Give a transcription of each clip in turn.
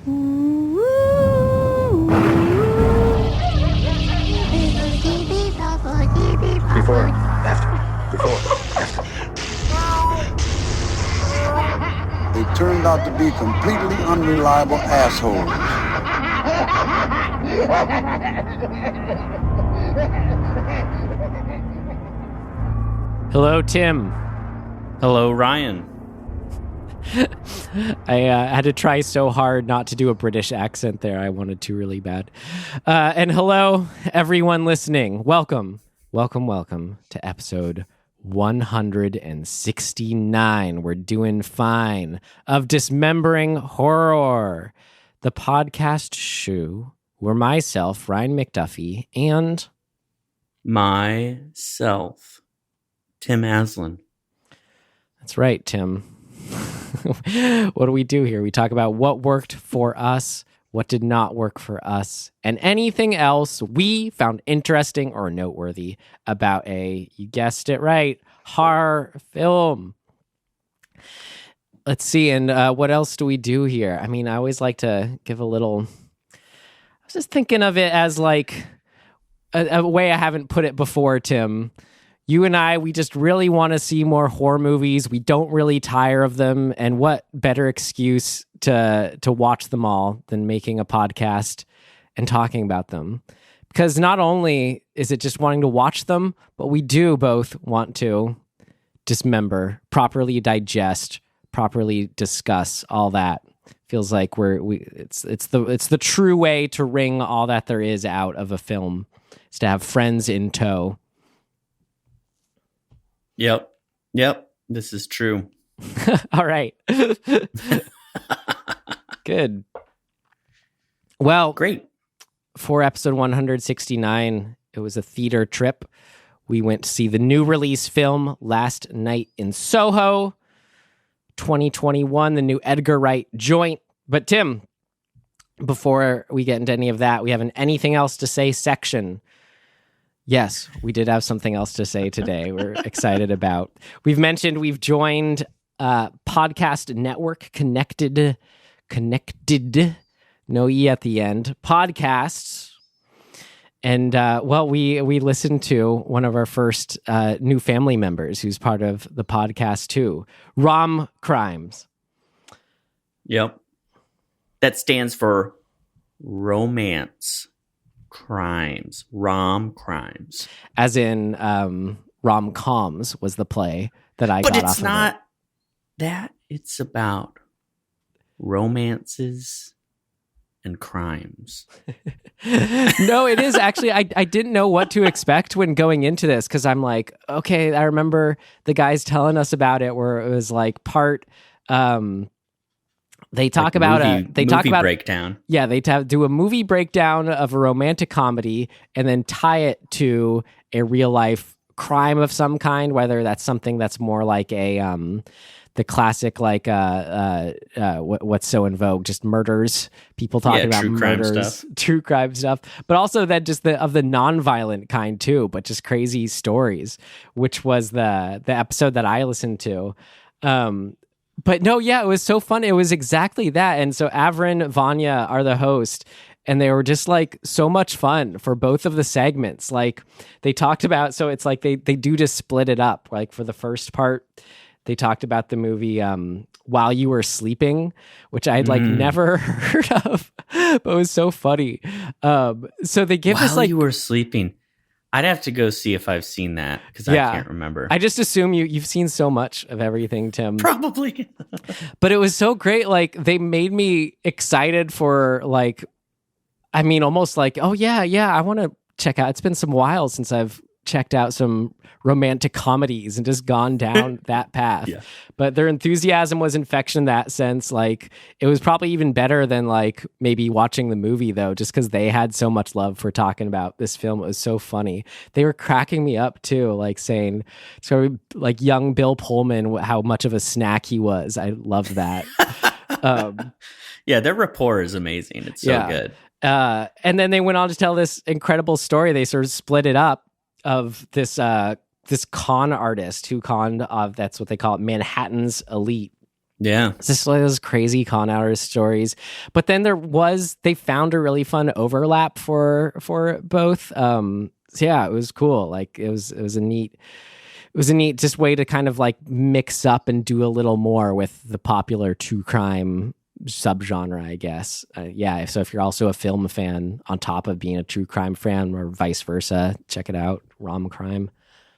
Before, after, before, after. They turned out to be completely unreliable assholes. Hello, Tim. Hello, Ryan. I had to try so hard not to do a British accent there. I wanted to really bad. And hello, everyone listening. Welcome to episode 169. We're doing fine. Of Dismembering Horror, the podcast show where myself, Ryan McDuffie, and myself, Tim Aslin. That's right, Tim. What do we do here? We talk about what worked for us, what did not work for us, and anything else we found interesting or noteworthy about you guessed it right, horror film. Let's see, and what else do we do here? I mean, I always like to give a little... I was just thinking of it as like a way I haven't put it before, Tim. You and I, we just really want to see more horror movies. We don't really tire of them. And what better excuse to watch them all than making a podcast and talking about them? Because not only is it just wanting to watch them, but we do both want to dismember, properly digest, properly discuss all that. Feels like it's the true way to wring all that there is out of a film. Is to have friends in tow. Yep. This is true. All right. Good. Well, great. For episode 169, it was a theater trip. We went to see the new release film, Last Night in Soho, 2021, the new Edgar Wright joint. But Tim, before we get into any of that, we have an anything else to say section. Yes, we did have something else to say today. We're excited about. We've mentioned we've joined podcast network connected, no E at the end, podcasts. And we listened to one of our first new family members who's part of the podcast too, RecommenDEADtions. Yep. That stands for romance crimes, crimes, as in rom-coms was the play that I got off of it. But it's not that. It's about romances and crimes. No, it is actually. I didn't know what to expect when going into this because I'm like, okay, I remember the guys telling us about it where it was like part. They talk about movie breakdown. Yeah, they do a movie breakdown of a romantic comedy and then tie it to a real life crime of some kind, whether that's something that's more like a the classic like what's so in vogue, just murders, people talking about murders, true crime stuff, but also that just the non-violent kind too, but just crazy stories, which was the episode that I listened to. But no, yeah, it was so fun. It was exactly that. And so Avrin, Vanya are the host, and they were just like so much fun for both of the segments. Like they talked about, so it's like they do just split it up. Like for the first part, they talked about the movie While You Were Sleeping, which I'd like never heard of, but it was so funny. So they give us like... While You Were Sleeping. I'd have to go see if I've seen that because I can't remember. I just assume you've seen so much of everything, Tim. Probably. But it was so great. Like they made me excited for like, I mean, almost like, oh yeah, I want to check out. It's been some while since I've checked out some romantic comedies and just gone down that path. Yeah. But their enthusiasm was infectious in that sense. Like it was probably even better than like maybe watching the movie though, just because they had so much love for talking about this film. It was so funny. They were cracking me up too, like saying, so like young Bill Pullman, how much of a snack he was. I loved that. Yeah, their rapport is amazing. It's so good. And then they went on to tell this incredible story. They sort of split it up of this con artist who conned of, that's what they call it, Manhattan's elite. Yeah. It's just like those crazy con artist stories. But then they found a really fun overlap for both. So yeah, it was cool. Like it was a neat just way to kind of like mix up and do a little more with the popular true crime subgenre, I guess. Yeah. So if you're also a film fan on top of being a true crime fan or vice versa, check it out. Rom crime.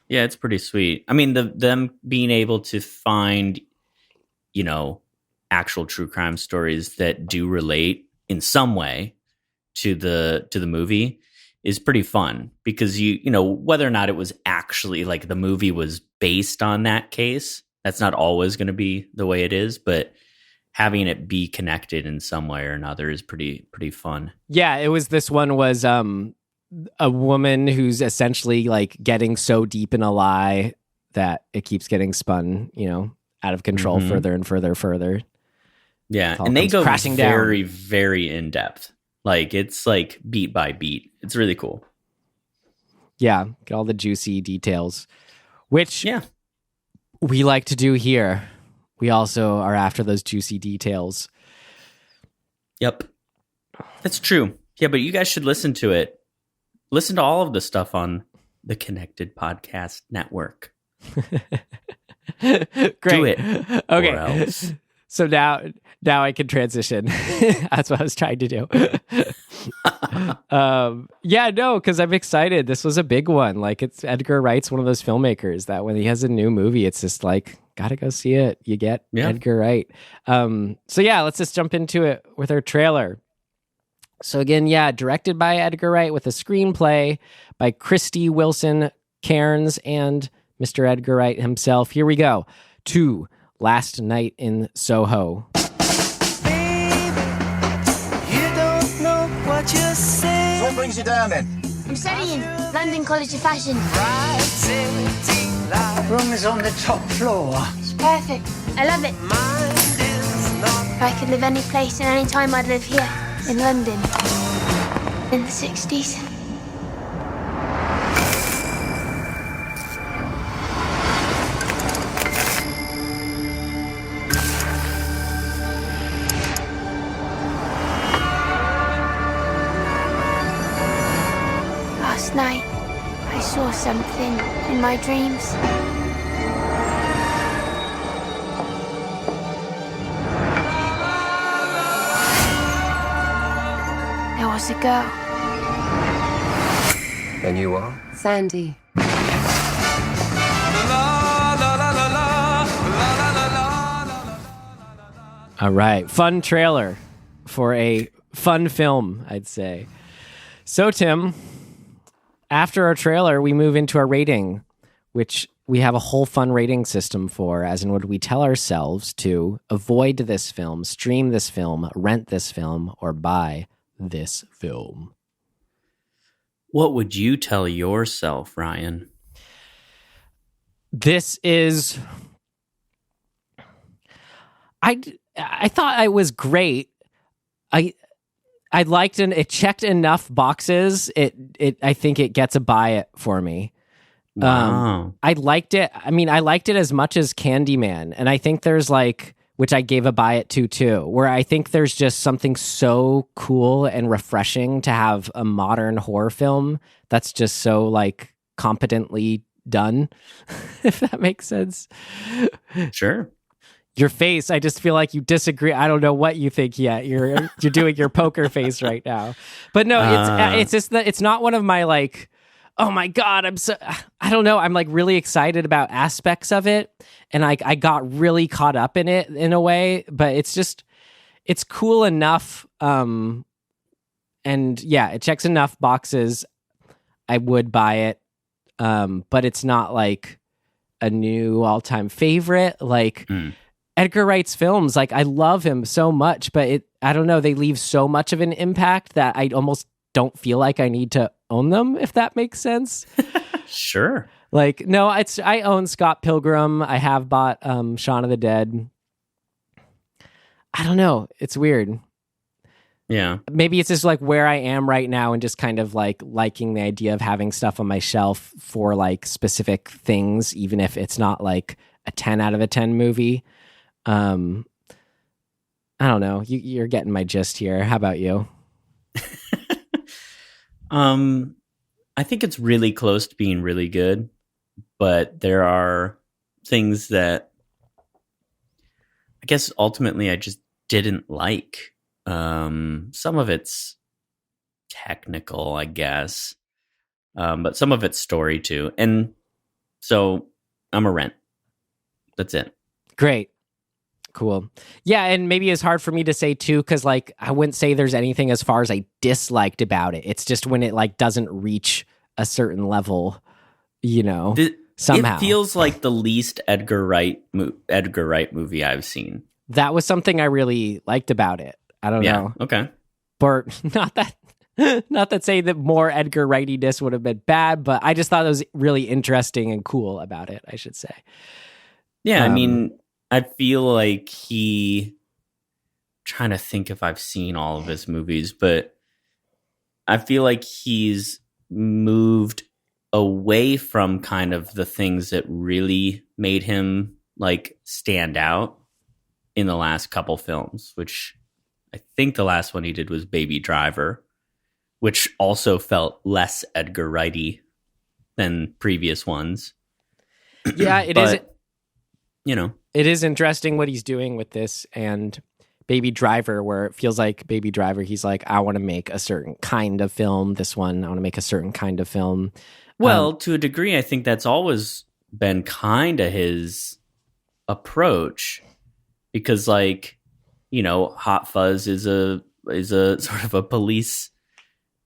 Yeah, it's pretty sweet. I mean, them being able to find, actual true crime stories that do relate in some way to the movie is pretty fun, because whether or not it was actually like the movie was based on that case, that's not always going to be the way it is, but having it be connected in some way or another is pretty fun. Yeah, this one was a woman who's essentially like getting so deep in a lie that it keeps getting spun, out of control further and further. Yeah, and they go crashing very, down. very in depth. Like it's like beat by beat. It's really cool. Yeah, get all the juicy details, which we like to do here. We also are after those juicy details. Yep, that's true. Yeah, but you guys should listen to it. Listen to all of the stuff on the Connected Podcast Network. Great. Do it. Okay. Or else. So now I can transition. That's what I was trying to do. Because I'm excited. This was a big one. Like it's Edgar Wright's one of those filmmakers that when he has a new movie, it's just like, gotta go see it. You get Edgar Wright. Let's just jump into it with our trailer. So again, directed by Edgar Wright with a screenplay by Krysty, Wilson-Caims, and Mr. Edgar Wright himself. Here we go. To Last Night in Soho. Baby, you don't know what you're saying. So what brings you down then? I'm studying London College of Fashion. Room is on the top floor. It's perfect. I love it. If I could live any place and any time, I'd live here in London in the 60s. Last night, I saw something in my dreams. There was a girl. And you are? Sandy. All right. Fun trailer for a fun film, I'd say. So, Tim, after our trailer, we move into our rating, which we have a whole fun rating system for, as in would we tell ourselves to avoid this film, stream this film, rent this film, or buy this film. What would you tell yourself, Ryan? This is... I thought I was great. I liked it checked enough boxes. I think it gets a buy it for me. Wow. I liked it. I mean, I liked it as much as Candyman, and I think there's which I gave a buy it to too, where I think there's just something so cool and refreshing to have a modern horror film that's just so competently done, if that makes sense. Sure. Your face, I just feel like you disagree. I don't know what you think yet. You're doing your poker face right now. But no, it's just that it's not one of my oh my God, I don't know. I'm really excited about aspects of it. And I got really caught up in it in a way, but it's cool enough. And yeah, it checks enough boxes. I would buy it. But it's not a new all-time favorite. Edgar Wright's films, I love him so much, but I don't know, they leave so much of an impact that I almost don't feel like I need to own them, if that makes sense. Sure. No, I own Scott Pilgrim. I have bought Shaun of the Dead. I don't know. It's weird. Yeah. Maybe it's just where I am right now and just kind of liking the idea of having stuff on my shelf for specific things, even if it's not a 10 out of a 10 movie. I don't know. You're getting my gist here. How about you? I think it's really close to being really good, but there are things that I guess ultimately I just didn't like. Some of it's technical, I guess, but some of it's story too. And so I'm a rent. That's it. Great. Cool. Yeah, and maybe it's hard for me to say too, because like I wouldn't say there's anything as far as I disliked about it. It's just when it like doesn't reach a certain level, somehow. It feels like the least Edgar Wright movie I've seen. That was something I really liked about it. I don't know. Okay. But not that saying that more Edgar Wrightiness would have been bad, but I just thought it was really interesting and cool about it, I should say. Yeah, I mean, I feel like trying to think if I've seen all of his movies, but I feel like he's moved away from kind of the things that really made him like stand out in the last couple films, which I think the last one he did was Baby Driver, which also felt less Edgar Wrighty than previous ones. Yeah, it is. It is interesting what he's doing with this and Baby Driver, where it feels like Baby Driver, he's like, I want to make a certain kind of film. This one, I want to make a certain kind of film. Well, to a degree, I think that's always been kind of his approach, because like, Hot Fuzz is a sort of a police,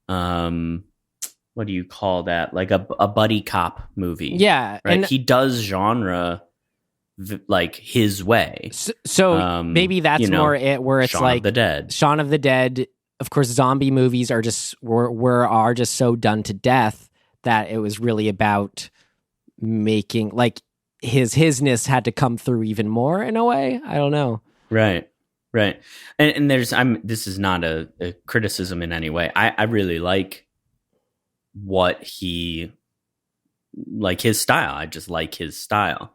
what do you call that? Like a buddy cop movie. Yeah. Right. And he does genre like his way. So maybe that's more it, where it's Shaun like of the Dead. Shaun of the Dead. Of course, zombie movies are just are just so done to death that it was really about making like hisness had to come through even more in a way. I don't know. Right. And there's this is not a criticism in any way. I really like what he like his style. I just like his style.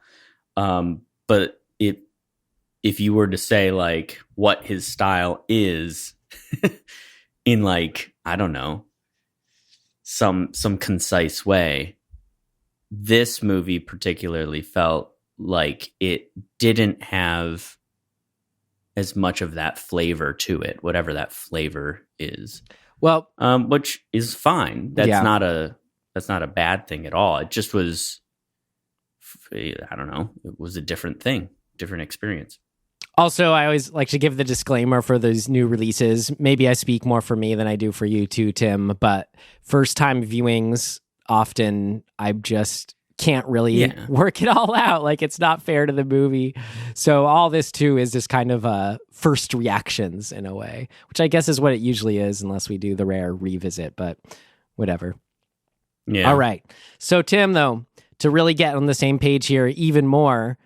But if you were to say like what his style is in like, I don't know, some concise way, this movie particularly felt like it didn't have as much of that flavor to it, whatever that flavor is. Well, which is fine. That's not a bad thing at all. It just was, I don't know, it was a different thing, different experience. Also, I always like to give the disclaimer for those new releases. Maybe I speak more for me than I do for you too, Tim, but first time viewings, often I just can't really work it all out. Like it's not fair to the movie. So all this too is just kind of first reactions in a way, which I guess is what it usually is unless we do the rare revisit, but whatever. Yeah. All right. So Tim, though, to really get on the same page here even more,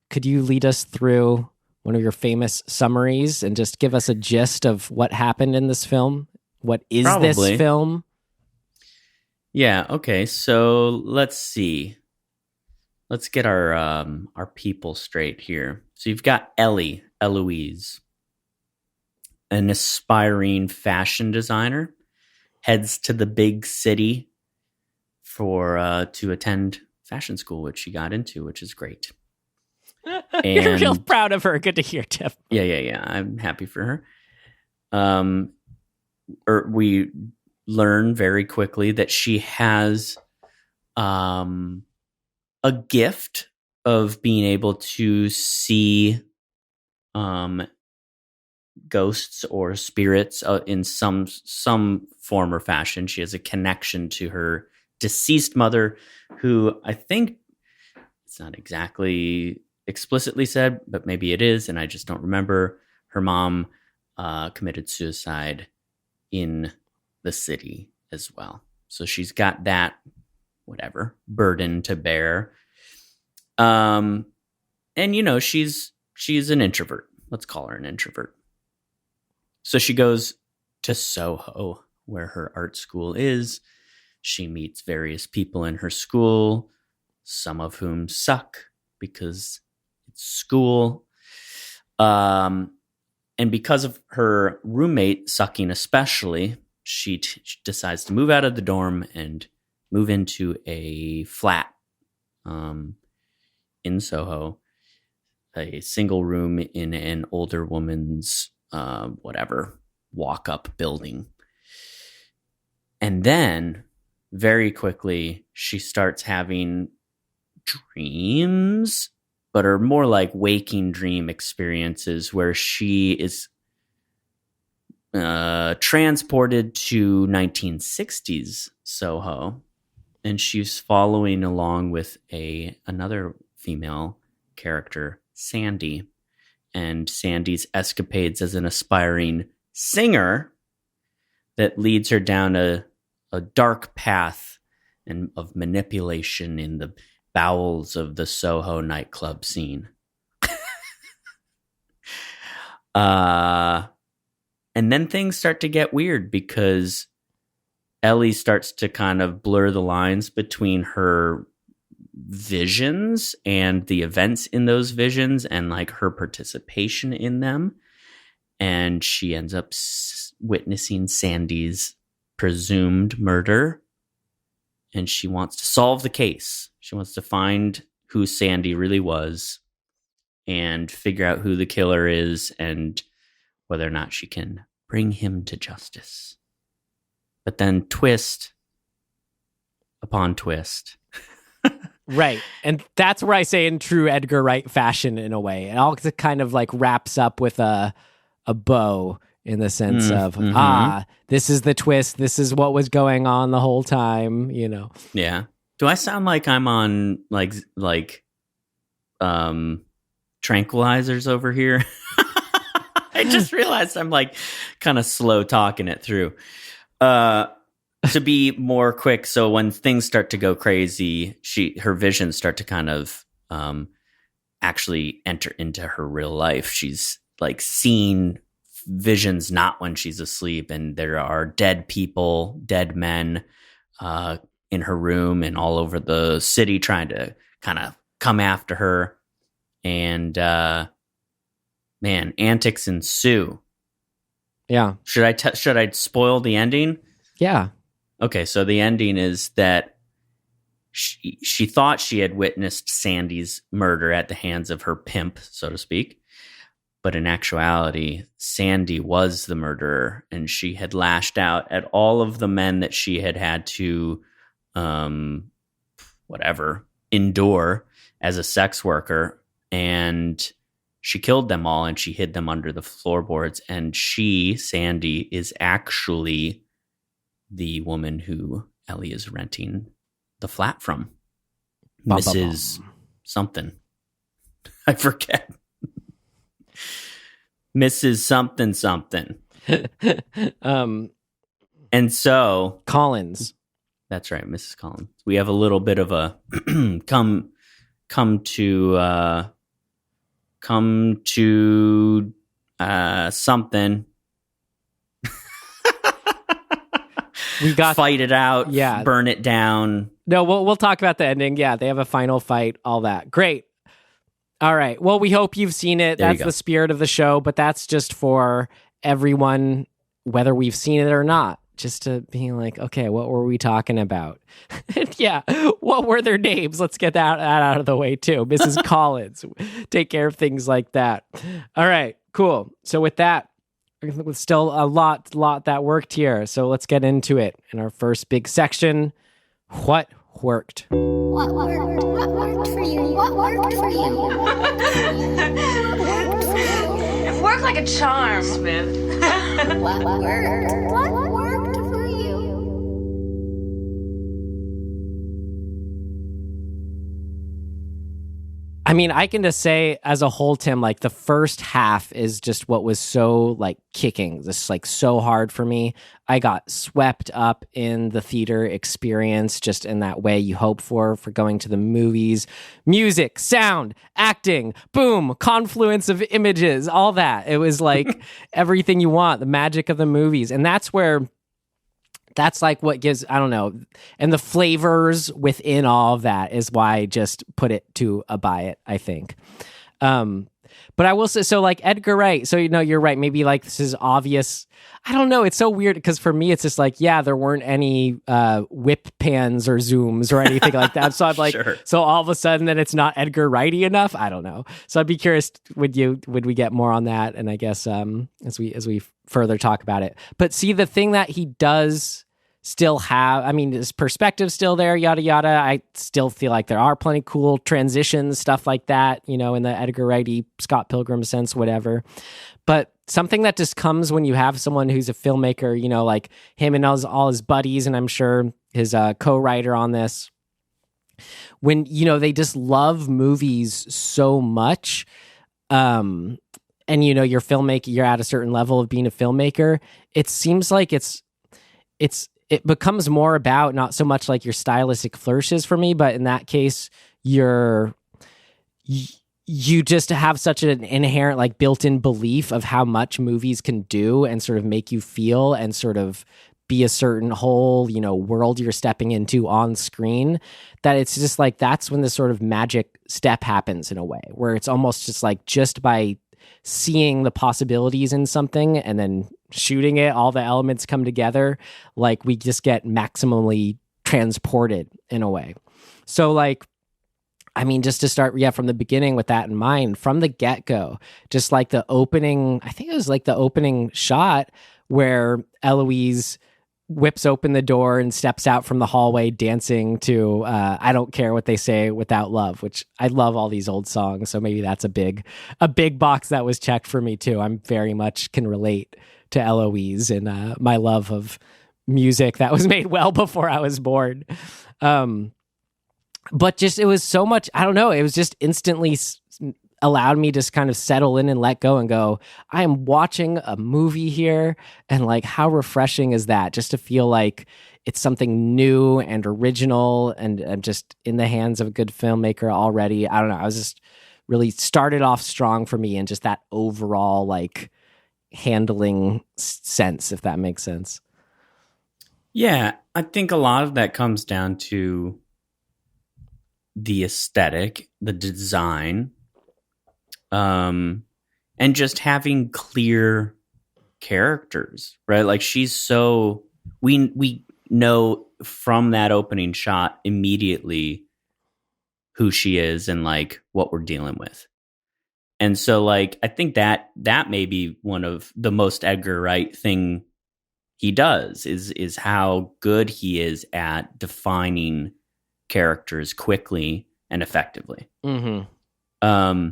could you lead us through one of your famous summaries and just give us a gist of what happened in this film? What is this film? Yeah, okay. So let's see. Let's get our people straight here. So you've got Eloise, an aspiring fashion designer, heads to the big city to attend fashion school, which she got into, which is great. You're real proud of her. Good to hear, Tim. Yeah. I'm happy for her. We learn very quickly that she has a gift of being able to see ghosts or spirits in some form or fashion. She has a connection to her deceased mother, who I think it's not exactly explicitly said, but maybe it is, and I just don't remember. Her mom committed suicide in the city as well. So she's got that, whatever, burden to bear. And she's an introvert. Let's call her an introvert. So she goes to Soho, where her art school is. She meets various people in her school, some of whom suck because it's school. And because of her roommate sucking especially, she decides to move out of the dorm and move into a flat in Soho, a single room in an older woman's walk-up building. And then very quickly she starts having dreams, but are more like waking dream experiences where she is transported to 1960s Soho, and she's following along with another female character, Sandy, and Sandy's escapades as an aspiring singer that leads her down a dark path of manipulation in the bowels of the Soho nightclub scene. And then things start to get weird because Ellie starts to kind of blur the lines between her visions and the events in those visions and like her participation in them. And she ends up witnessing Sandy's presumed murder. And she wants to solve the case. She wants to find who Sandy really was and figure out who the killer is and whether or not she can bring him to justice. But then twist upon twist. Right. And that's where I say in true Edgar Wright fashion, in a way. It all kind of like wraps up with a bow in the sense of, this is the twist. This is what was going on the whole time, you know? Yeah. Do I sound like I'm on like tranquilizers over here? I just realized I'm like kind of slow talking it through. To be more quick, so when things start to go crazy, her visions start to kind of actually enter into her real life. She's like seeing visions not when she's asleep, and there are dead people, dead men in her room and all over the city trying to kind of come after her. And man, antics ensue. Yeah. Should I spoil the ending? Yeah. Okay, so the ending is that she thought she had witnessed Sandy's murder at the hands of her pimp, so to speak. But in actuality, Sandy was the murderer, and she had lashed out at all of the men that she had to, endure as a sex worker. And she killed them all, and she hid them under the floorboards. And Sandy, is actually the woman who Ellie is renting the flat from. Mrs. something. I forget. Mrs. something. And so Collins. That's right, Mrs. Collins. We have a little bit of a come to something. We got fight it out, burn it down. No, we'll talk about the ending. Yeah, they have a final fight, all that. Great. All right. Well, we hope you've seen it. That's the spirit of the show, but that's just for everyone, whether we've seen it or not. Just to be like, okay, what were we talking about? Yeah, what were their names? Let's get that out of the way too. Mrs. Collins, take care of things like that. All right, cool. So with that, with still a lot that worked here. So let's get into it. In our first big section, what worked? What worked? What worked for you? What worked for you? What worked for you? It worked like a charm, Smith. What worked? What worked for you? I mean, I can just say as a whole, Tim, like the first half is just what was so like kicking, just like so hard for me. I got swept up in the theater experience just in that way you hope for going to the movies. Music, sound, acting, boom, confluence of images, all that. It was like everything you want, the magic of the movies. And that's like what gives, I don't know, and the flavors within all of that is why I just put it to a buy it, I think. But I will say, so like Edgar Wright, so you're right, maybe like this is obvious. I don't know, it's so weird because for me it's just like, yeah, there weren't any whip pans or zooms or anything like that. So I'm like, Sure. So all of a sudden then it's not Edgar Wrighty enough. I don't know. So I'd be curious, would we get more on that? And I guess as we further talk about it. But see, the thing that he does still have, I mean, his perspective's still there, yada yada. I still feel like there are plenty cool transitions, stuff like that, in the Edgar Wrighty, Scott Pilgrim sense, whatever. But something that just comes when you have someone who's a filmmaker, like him and all his buddies, and I'm sure his co-writer on this, when they just love movies so much, and you're filmmaker, you're at a certain level of being a filmmaker. It seems like it becomes more about not so much like your stylistic flourishes for me, but in that case, you just have such an inherent like built-in belief of how much movies can do and sort of make you feel and sort of be a certain whole, world you're stepping into on screen, that it's just like, that's when the sort of magic step happens in a way, where it's almost just like, just by seeing the possibilities in something and then shooting it, all the elements come together, like we just get maximally transported in a way. So like, I mean, just to start, from the beginning with that in mind, from the get-go, just like the opening, I think it was like the opening shot where Eloise whips open the door and steps out from the hallway dancing to I Don't Care What They Say Without Love, which I love all these old songs, so maybe that's a big box that was checked for me too. I'm very much can relate to Eloise and my love of music that was made well before I was born. But just, it was so much, I don't know, it was just instantly allowed me to kind of settle in and let go and go, I am watching a movie here. And like, how refreshing is that? Just to feel like it's something new and original and just in the hands of a good filmmaker already. I don't know. I was just really started off strong for me and just that overall like handling sense, if that makes sense. Yeah, I think a lot of that comes down to the aesthetic, the design, and just having clear characters, right? Like we know from that opening shot immediately who she is and like what we're dealing with. And so like, I think that may be one of the most Edgar Wright thing he does is how good he is at defining characters quickly and effectively. Mm-hmm.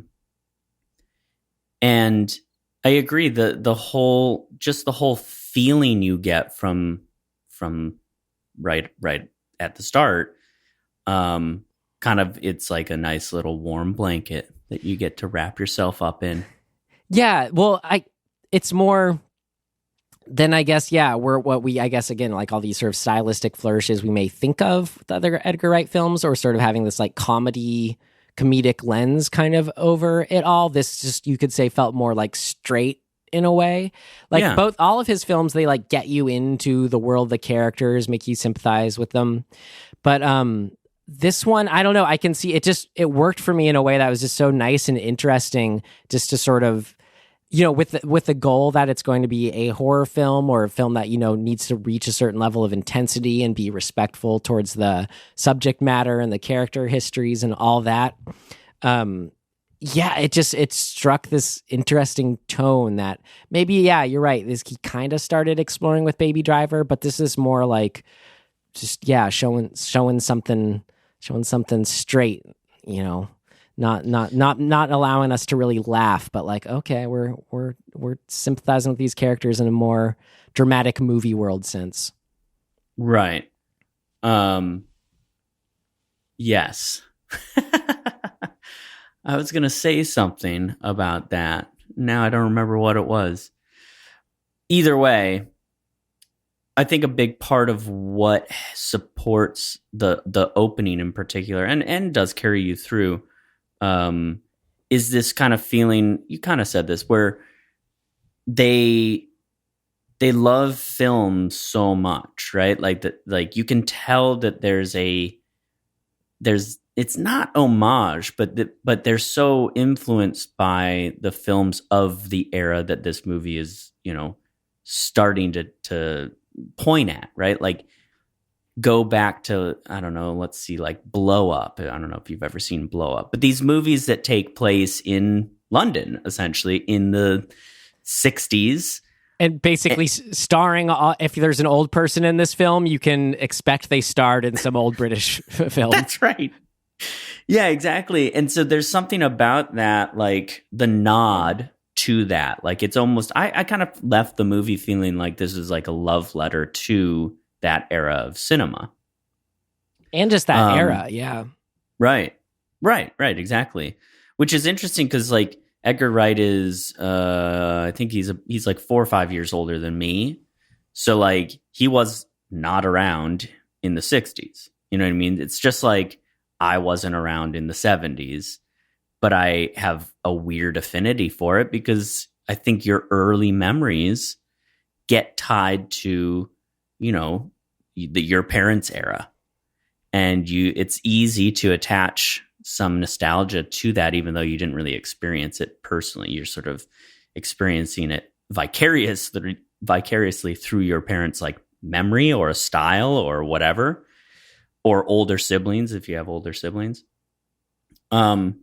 And I agree, the whole feeling you get from right at the start, kind of, it's like a nice little warm blanket that you get to wrap yourself up in. Yeah, well, it's more than, I guess, I guess, again, like all these sort of stylistic flourishes we may think of with other Edgar Wright films, or sort of having this like comedic lens kind of over it all. This just, you could say, felt more like straight in a way. Like all of his films, they like get you into the world, the characters, make you sympathize with them. But this one, I don't know, I can see it worked for me in a way that was just so nice and interesting, just to sort of, with the goal that it's going to be a horror film, or a film that, needs to reach a certain level of intensity and be respectful towards the subject matter and the character histories and all that. It struck this interesting tone that maybe, you're right, he kind of started exploring with Baby Driver, but this is more like just, showing something straight, not allowing us to really laugh, but like, okay, we're sympathizing with these characters in a more dramatic movie world sense. Right. Yes. I was going to say something about that. Now I don't remember what it was. Either way, I think a big part of what supports the opening in particular, and does carry you through, is this kind of feeling, you kind of said this, where they love film so much, right? Like that, like you can tell that there's it's not homage, but they're so influenced by the films of the era that this movie is, starting to point at, right? Like, go back to, I don't know, let's see, like Blow Up. I don't know if you've ever seen Blow Up, but these movies that take place in London, essentially in the 60s. And basically starring, if there's an old person in this film, you can expect they starred in some old British film. That's right. Yeah, exactly. And so there's something about that, like the nod to that. Like it's almost, I kind of left the movie feeling like this is like a love letter to that era of cinema. And just that era, yeah. Right, exactly. Which is interesting because like Edgar Wright is, I think he's like 4 or 5 years older than me. So like he was not around in the 60s. You know what I mean? It's just like I wasn't around in the 70s, but I have a weird affinity for it because I think your early memories get tied to, your parents' era. And it's easy to attach some nostalgia to that, even though you didn't really experience it personally. You're sort of experiencing it vicariously through your parents' like memory or a style or whatever, or older siblings if you have older siblings. And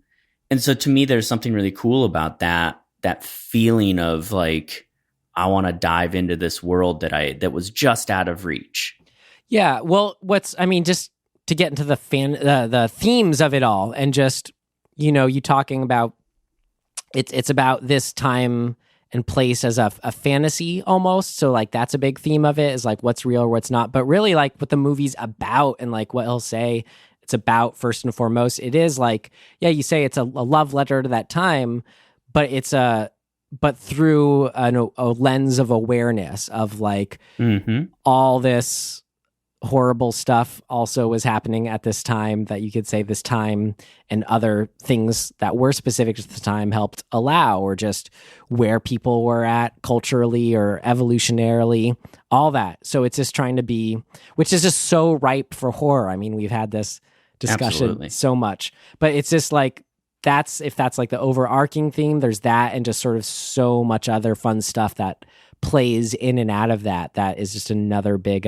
so to me, there's something really cool about that feeling of like, I want to dive into this world that was just out of reach. Yeah. Well, just to get into the themes of it all, and just, you talking about it's about this time and place as a fantasy almost. So like that's a big theme of it, is like what's real or what's not. But really like what the movie's about and like what he'll say it's about first and foremost, it is like, yeah, you say it's a love letter to that time, but but through a lens of awareness of like all this horrible stuff also was happening at this time, that you could say this time and other things that were specific to the time helped allow, or just where people were at culturally or evolutionarily, all that. So it's just trying to be, which is just so ripe for horror. I mean, we've had this discussion so much, but it's just like, if that's like the overarching theme, there's that, and just sort of so much other fun stuff that plays in and out of that is just another big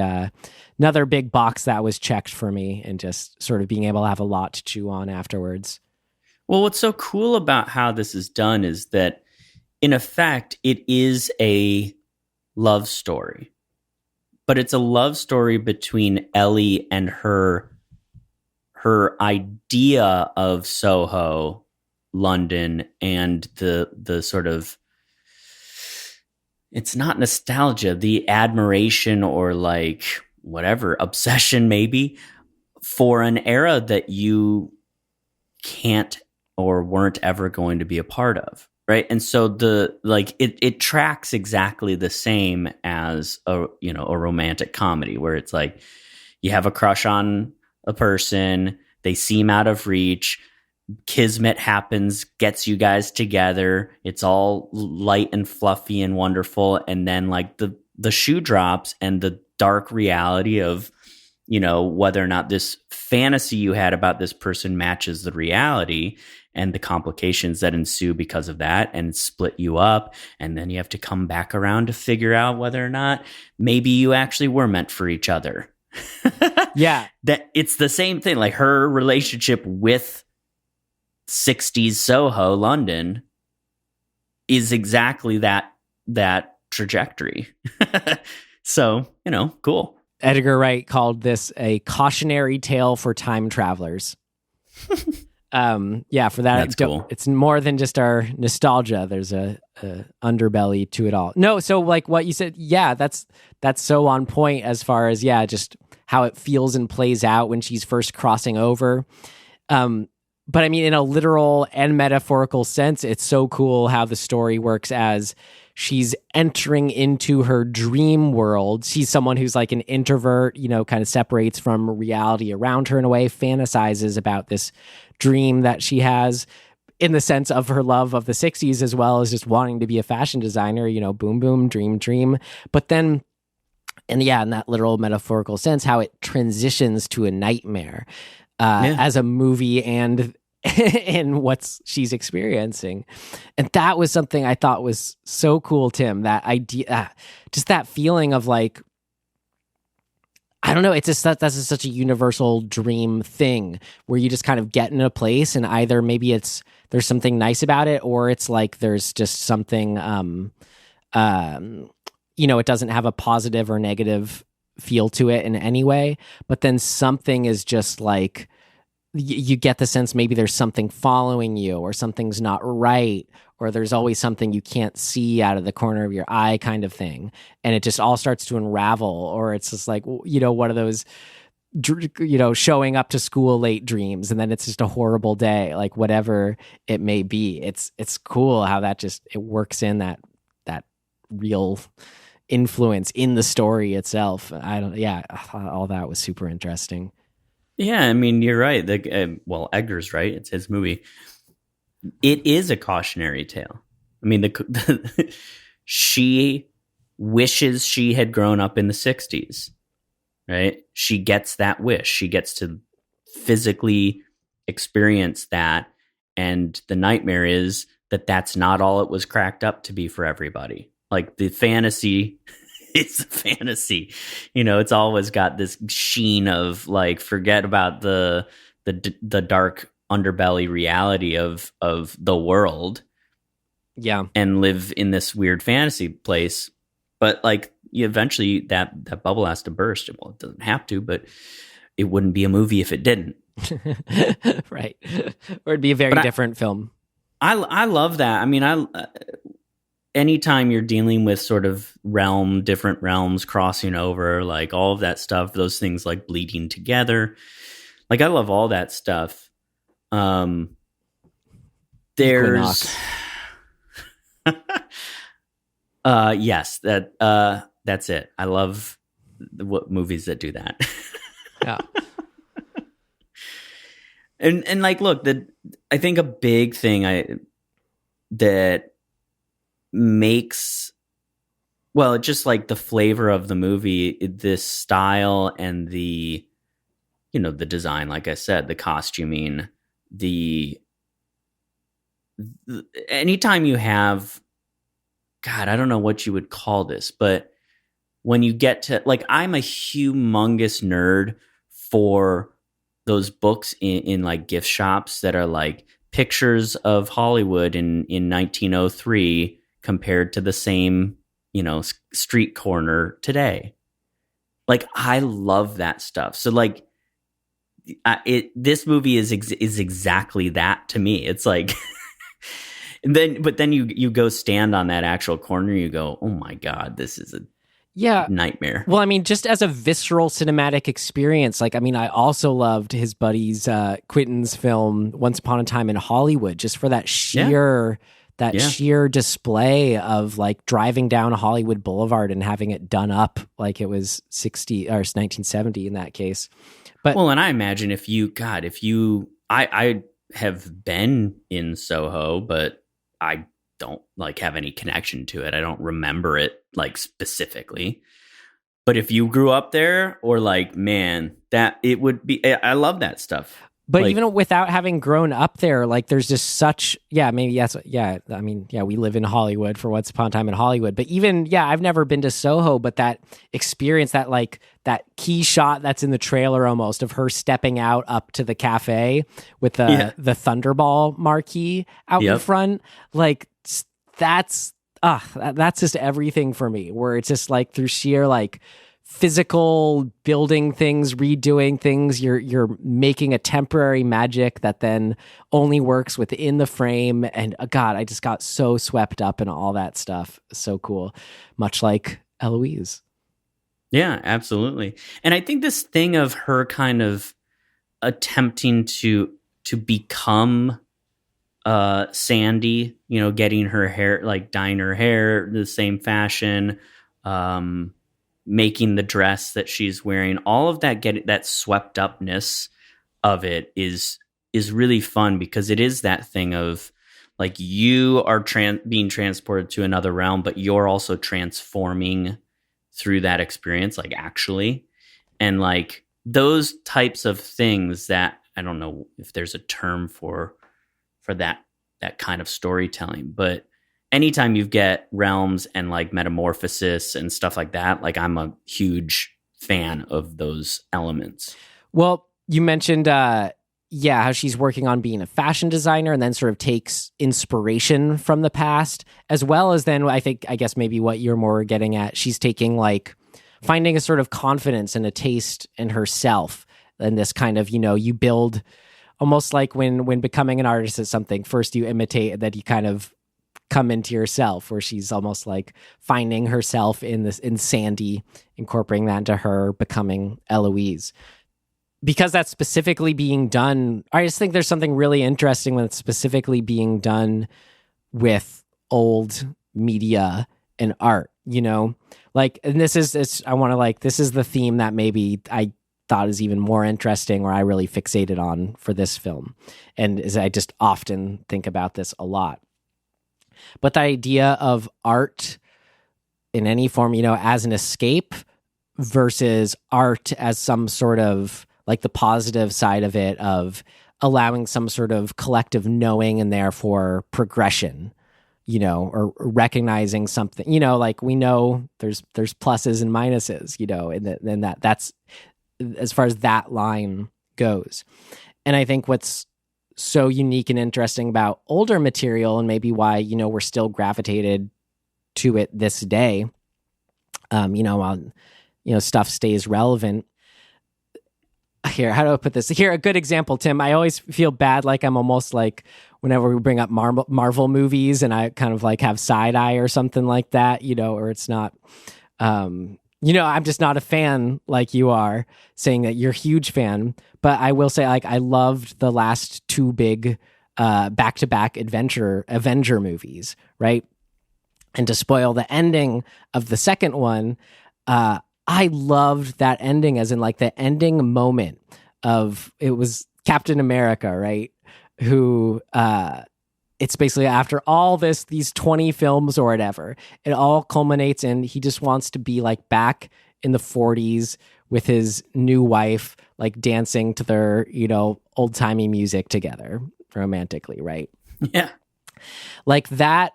box that was checked for me, and just sort of being able to have a lot to chew on afterwards. Well, what's so cool about how this is done is that in effect it is a love story, but it's a love story between Ellie and her idea of Soho, London, and the sort of, it's not nostalgia, the admiration or like whatever, obsession maybe, for an era that you can't or weren't ever going to be a part of, right? And so it tracks exactly the same as a romantic comedy, where it's like you have a crush on a person, they seem out of reach, kismet happens, gets you guys together, it's all light and fluffy and wonderful, and then like the shoe drops, and the dark reality of whether or not this fantasy you had about this person matches the reality, and the complications that ensue because of that, and split you up, and then you have to come back around to figure out whether or not maybe you actually were meant for each other. Yeah, that it's the same thing. Like her relationship with 60s Soho, London, is exactly that trajectory. So, cool. Edgar Wright called this a cautionary tale for time travelers. Yeah, for that, that's cool. It's more than just our nostalgia. There's a underbelly to it all. No, so like what you said, yeah, that's so on point as far as, yeah, just how it feels and plays out when she's first crossing over. But I mean, in a literal and metaphorical sense, it's so cool how the story works as she's entering into her dream world. She's someone who's like an introvert, kind of separates from reality around her in a way, fantasizes about this dream that she has in the sense of her love of the 60s, as well as just wanting to be a fashion designer, boom, boom, dream. But then, and yeah, in that literal metaphorical sense, how it transitions to a nightmare. as a movie and in what she's experiencing. And that was something I thought was so cool, Tim, that idea, just that feeling of like, I don't know, it's just that's just such a universal dream thing where you just kind of get in a place and either maybe there's something nice about it, or it's like there's just something it doesn't have a positive or negative feel to it in any way, but then something is just like you get the sense maybe there's something following you, or something's not right, or there's always something you can't see out of the corner of your eye kind of thing. And it just all starts to unravel, or it's just like, one of those, showing up to school late dreams, and then it's just a horrible day, like whatever it may be. It's cool how that it works in that real influence in the story itself. All that was super interesting. Yeah, I mean, you're right. Edgar's right. It's his movie. It is a cautionary tale. I mean, she wishes she had grown up in the 60s, right? She gets that wish. She gets to physically experience that. And the nightmare is that that's not all it was cracked up to be for everybody. Like the fantasy is a fantasy, it's always got this sheen of like, forget about the dark underbelly reality of the world. Yeah. And live in this weird fantasy place. But like eventually that bubble has to burst. Well, it doesn't have to, but it wouldn't be a movie if it didn't. Right. Or it'd be a very different film. I love that. I mean, anytime you're dealing with sort of different realms crossing over, like all of that stuff, those things like bleeding together, like I love all that stuff. There's, yes, that's it. I love what movies that do that. Yeah. And like, look, I think a big thing that makes, well, just like the flavor of the movie, this style and the design, like I said, the costuming, anytime you have, God, I don't know what you would call this, but when you get to, like, I'm a humongous nerd for those books in like gift shops that are like pictures of Hollywood in 1903 compared to the same, street corner today. Like, I love that stuff. So like, this movie is exactly that to me. It's like, but then you go stand on that actual corner, you go, oh my God, this is a nightmare. Well, I mean, just as a visceral cinematic experience, like, I mean, I also loved his buddy's Quentin's film Once Upon a Time in Hollywood, just for that sheer display of like driving down Hollywood Boulevard and having it done up like it was 1970 in that case. But well, and I imagine I have been in Soho, but I don't like have any connection to it. I don't remember it like specifically. But if you grew up there, or like, man, that it would be, I love that stuff. But like, even without having grown up there, like there's just such, I mean, we live in Hollywood for Once Upon a Time in Hollywood. But even, I've never been to Soho, but that experience, that like that key shot that's in the trailer almost of her stepping out up to the cafe with the Thunderball marquee out in front, like that's just everything for me, where it's just like through sheer like physical building things, redoing things, you're making a temporary magic that then only works within the frame. And God, I just got so swept up in all that stuff. So cool. Much like Eloise. Yeah, absolutely. And I think this thing of her kind of attempting to become Sandy, getting her hair, like dyeing her hair the same fashion, making the dress that she's wearing, all of that, that swept upness of it is really fun, because it is that thing of like, you are being transported to another realm, but you're also transforming through that experience, like actually. And like those types of things that I don't know if there's a term for that kind of storytelling, but anytime you get realms and like metamorphosis and stuff like that, like I'm a huge fan of those elements. Well, you mentioned, how she's working on being a fashion designer and then sort of takes inspiration from the past, as well as then I guess maybe what you're more getting at, she's taking like finding a sort of confidence and a taste in herself. And this kind of, you build almost like when becoming an artist is something, first you imitate and then you kind of come into yourself, where she's almost like finding herself in Sandy, incorporating that into her becoming Eloise. Because that's specifically being done, I just think there's something really interesting when it's specifically being done with old media and art, like, and this is the theme that maybe I thought is even more interesting, or I really fixated on for this film. And I just often think about this a lot. But the idea of art in any form, as an escape versus art as some sort of like the positive side of it, of allowing some sort of collective knowing and therefore progression, or recognizing something, like we know there's pluses and minuses, and that's as far as that line goes. And I think what's so unique and interesting about older material, and maybe why, we're still gravitated to it this day, while, stuff stays relevant. Here, how do I put this? Here, a good example, Tim. I always feel bad, like I'm almost like whenever we bring up Marvel movies and I kind of like have side eye or something like that, or it's not, I'm just not a fan like you are, saying that you're a huge fan. But I will say, like, I loved the last two big back-to-back Avenger movies, right? And to spoil the ending of the second one, I loved that ending, as in like the ending moment of, it was Captain America, right? Who, it's basically after all these 20 films or whatever, it all culminates in he just wants to be like back in the 40s with his new wife, like dancing to their, old timey music together romantically, right? Yeah. Like that,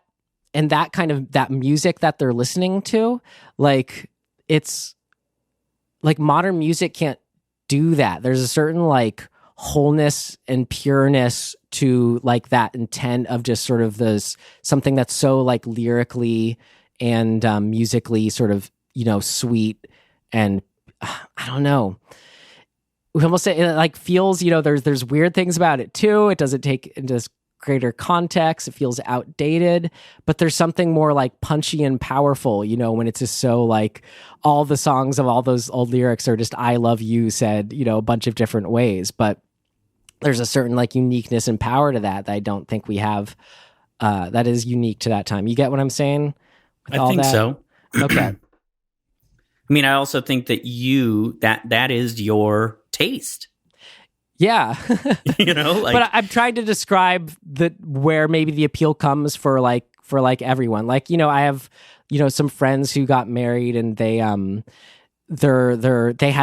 and that kind of, that music that they're listening to, like, it's like modern music can't do that. There's a certain like wholeness and pureness to like that intent of just sort of this something that's so like lyrically and musically sort of, sweet. And I don't know, we almost say it like feels, there's weird things about it too. It doesn't take into this greater context. It feels outdated, but there's something more like punchy and powerful, when it's just so like all the songs of all those old lyrics are just "I love you" said, a bunch of different ways, but there's a certain like uniqueness and power to that I don't think we have, that is unique to that time. You get what I'm saying? I think so. Okay. I mean, I also think that that is your taste. Yeah. Like, but I'm trying to describe where maybe the appeal comes for everyone. Like, I have, some friends who got married and they had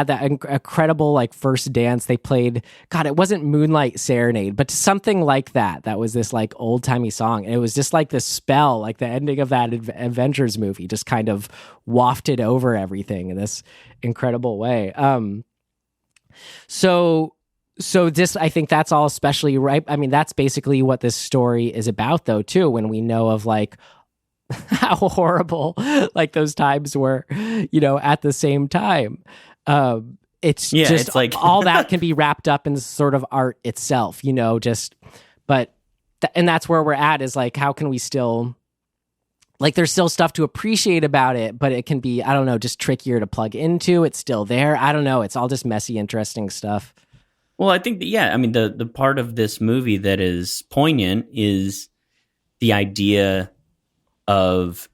that incredible like first dance. They played, God, it wasn't Moonlight Serenade, but something like that. That was this like old timey song. And it was just like this spell, like the ending of that Avengers movie just kind of wafted over everything in this incredible way. So this, I think that's all especially right. I mean, that's basically what this story is about though, too, when we know of like how horrible like those times were, at the same time. It's like all that can be wrapped up in sort of art itself, and that's where we're at, is like, how can we still, like, there's still stuff to appreciate about it, but it can be, I don't know, just trickier to plug into. It's still there. I don't know. It's all just messy, interesting stuff. Well, I think that, I mean, the part of this movie that is poignant is the idea of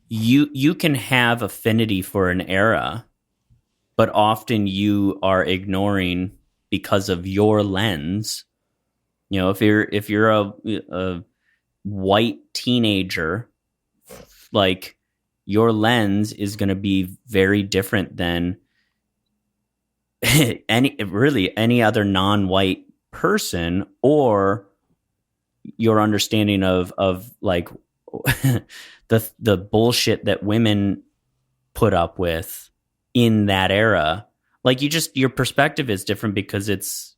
you can have affinity for an era, but often you are ignoring because of your lens. If you're a white teenager, like, your lens is going to be very different than any other non-white person, or your understanding of like the bullshit that women put up with in that era. Like your perspective is different because it's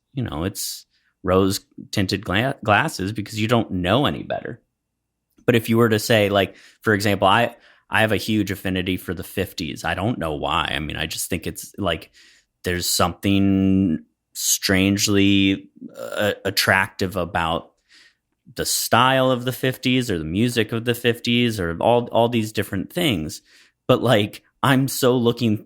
rose tinted glasses because you don't know any better. But if you were to say, like, for example, I have a huge affinity for the 50s. I don't know why. I mean, I just think it's like there's something strangely attractive about the style of the 50s or the music of the 50s or all these different things. But like, I'm so looking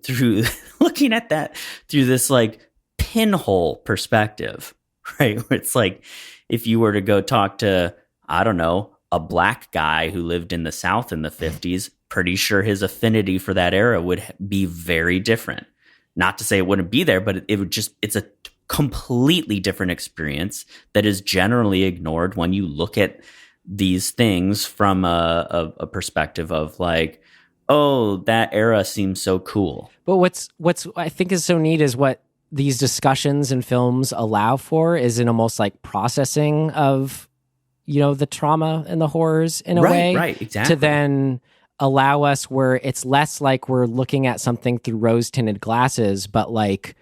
at that through this like pinhole perspective, right? Where it's like, if you were to go talk to, I don't know, a black guy who lived in the South in the 50s, pretty sure his affinity for that era would be very different. Not to say it wouldn't be there, but it's a completely different experience that is generally ignored when you look at these things from a perspective of like, oh, that era seems so cool. But what's I think is so neat is what these discussions and films allow for is an almost like processing of, the trauma and the horrors in a way. Right, exactly. To then allow us where it's less like we're looking at something through rose-tinted glasses, but like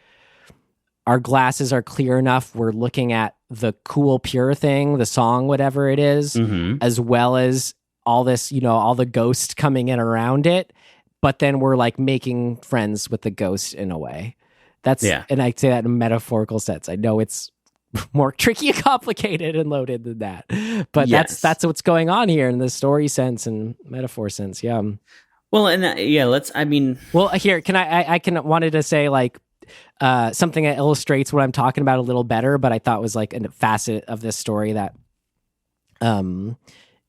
our glasses are clear enough. We're looking at the cool, pure thing, the song, whatever it is, as well as all this, all the ghosts coming in around it. But then we're like making friends with the ghost in a way. And I say that in a metaphorical sense. I know it's more tricky and complicated and loaded than that, but yes. that's what's going on here in the story sense and metaphor sense. Yeah. Well, and here, I wanted to say like something that illustrates what I'm talking about a little better, but I thought was like a facet of this story that, how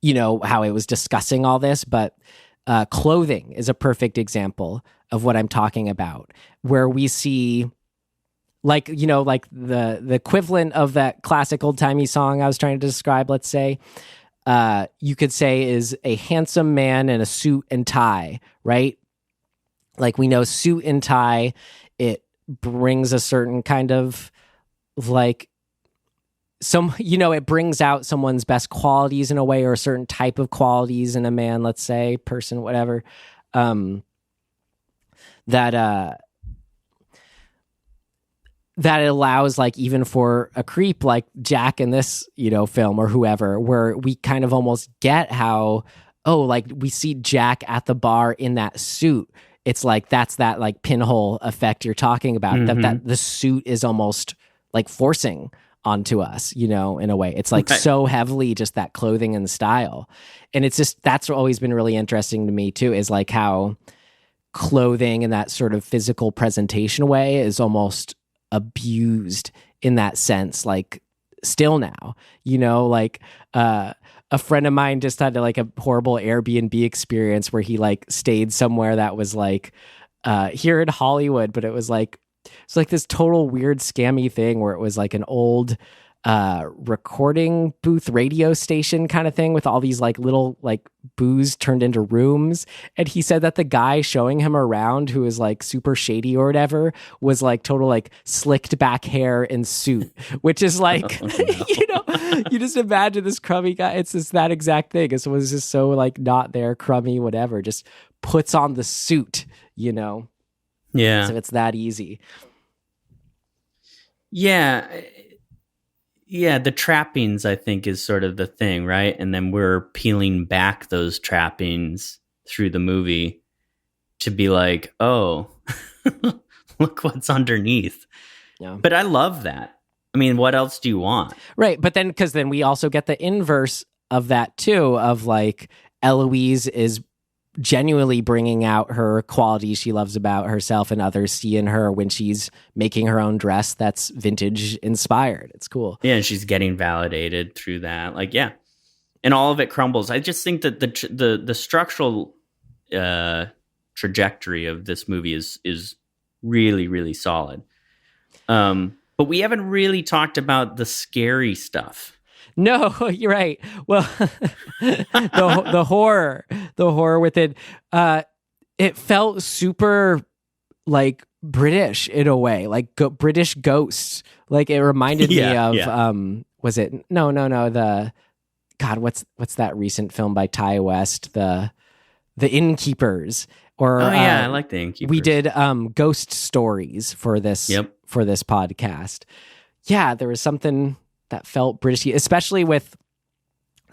it was discussing all this, but clothing is a perfect example of what I'm talking about, where we see like the equivalent of that classic old timey song I was trying to describe, let's say, you could say is a handsome man in a suit and tie, right? Like we know suit and tie, it brings a certain kind of like it brings out someone's best qualities in a way, or a certain type of qualities in a man, let's say, person, whatever, that allows like even for a creep like Jack in this, film or whoever, where we kind of almost get how, like we see Jack at the bar in that suit. It's like, that's that like pinhole effect you're talking about, that the suit is almost like forcing onto us, in a way. It's like so heavily just that clothing and style. And it's just, that's always been really interesting to me too, is like how clothing in that sort of physical presentation way is almost abused in that sense, like still now, like a friend of mine just had like a horrible Airbnb experience where he like stayed somewhere that was like here in Hollywood, but it was like, it's like this total weird scammy thing where it was like an old recording booth radio station kind of thing with all these like little like booths turned into rooms. And he said that the guy showing him around, who is like super shady or whatever, was like total like slicked back hair and suit, which is like, you just imagine this crummy guy. It's just that exact thing. It was just so like not there, crummy, whatever, just puts on the suit, Yeah. So it's that easy. Yeah. Yeah, the trappings, I think, is sort of the thing, right? And then we're peeling back those trappings through the movie to be like, oh, look what's underneath. Yeah. But I love that. I mean, what else do you want? Right. But then, because then we also get the inverse of that too, of like Eloise is genuinely bringing out her qualities she loves about herself, and others see in her when she's making her own dress that's vintage inspired. It's cool. Yeah, and she's getting validated through that. Like, yeah. And all of it crumbles. I just think that the structural trajectory of this movie is really, really solid. But we haven't really talked about the scary stuff. No, you're right. Well, the horror within, it felt super like British in a way, like British ghosts. Like it reminded me of was it the God, what's that recent film by Ty West, the Innkeepers? Or I like the Innkeepers. We did ghost stories for this podcast. Yeah, there was something that felt British, especially with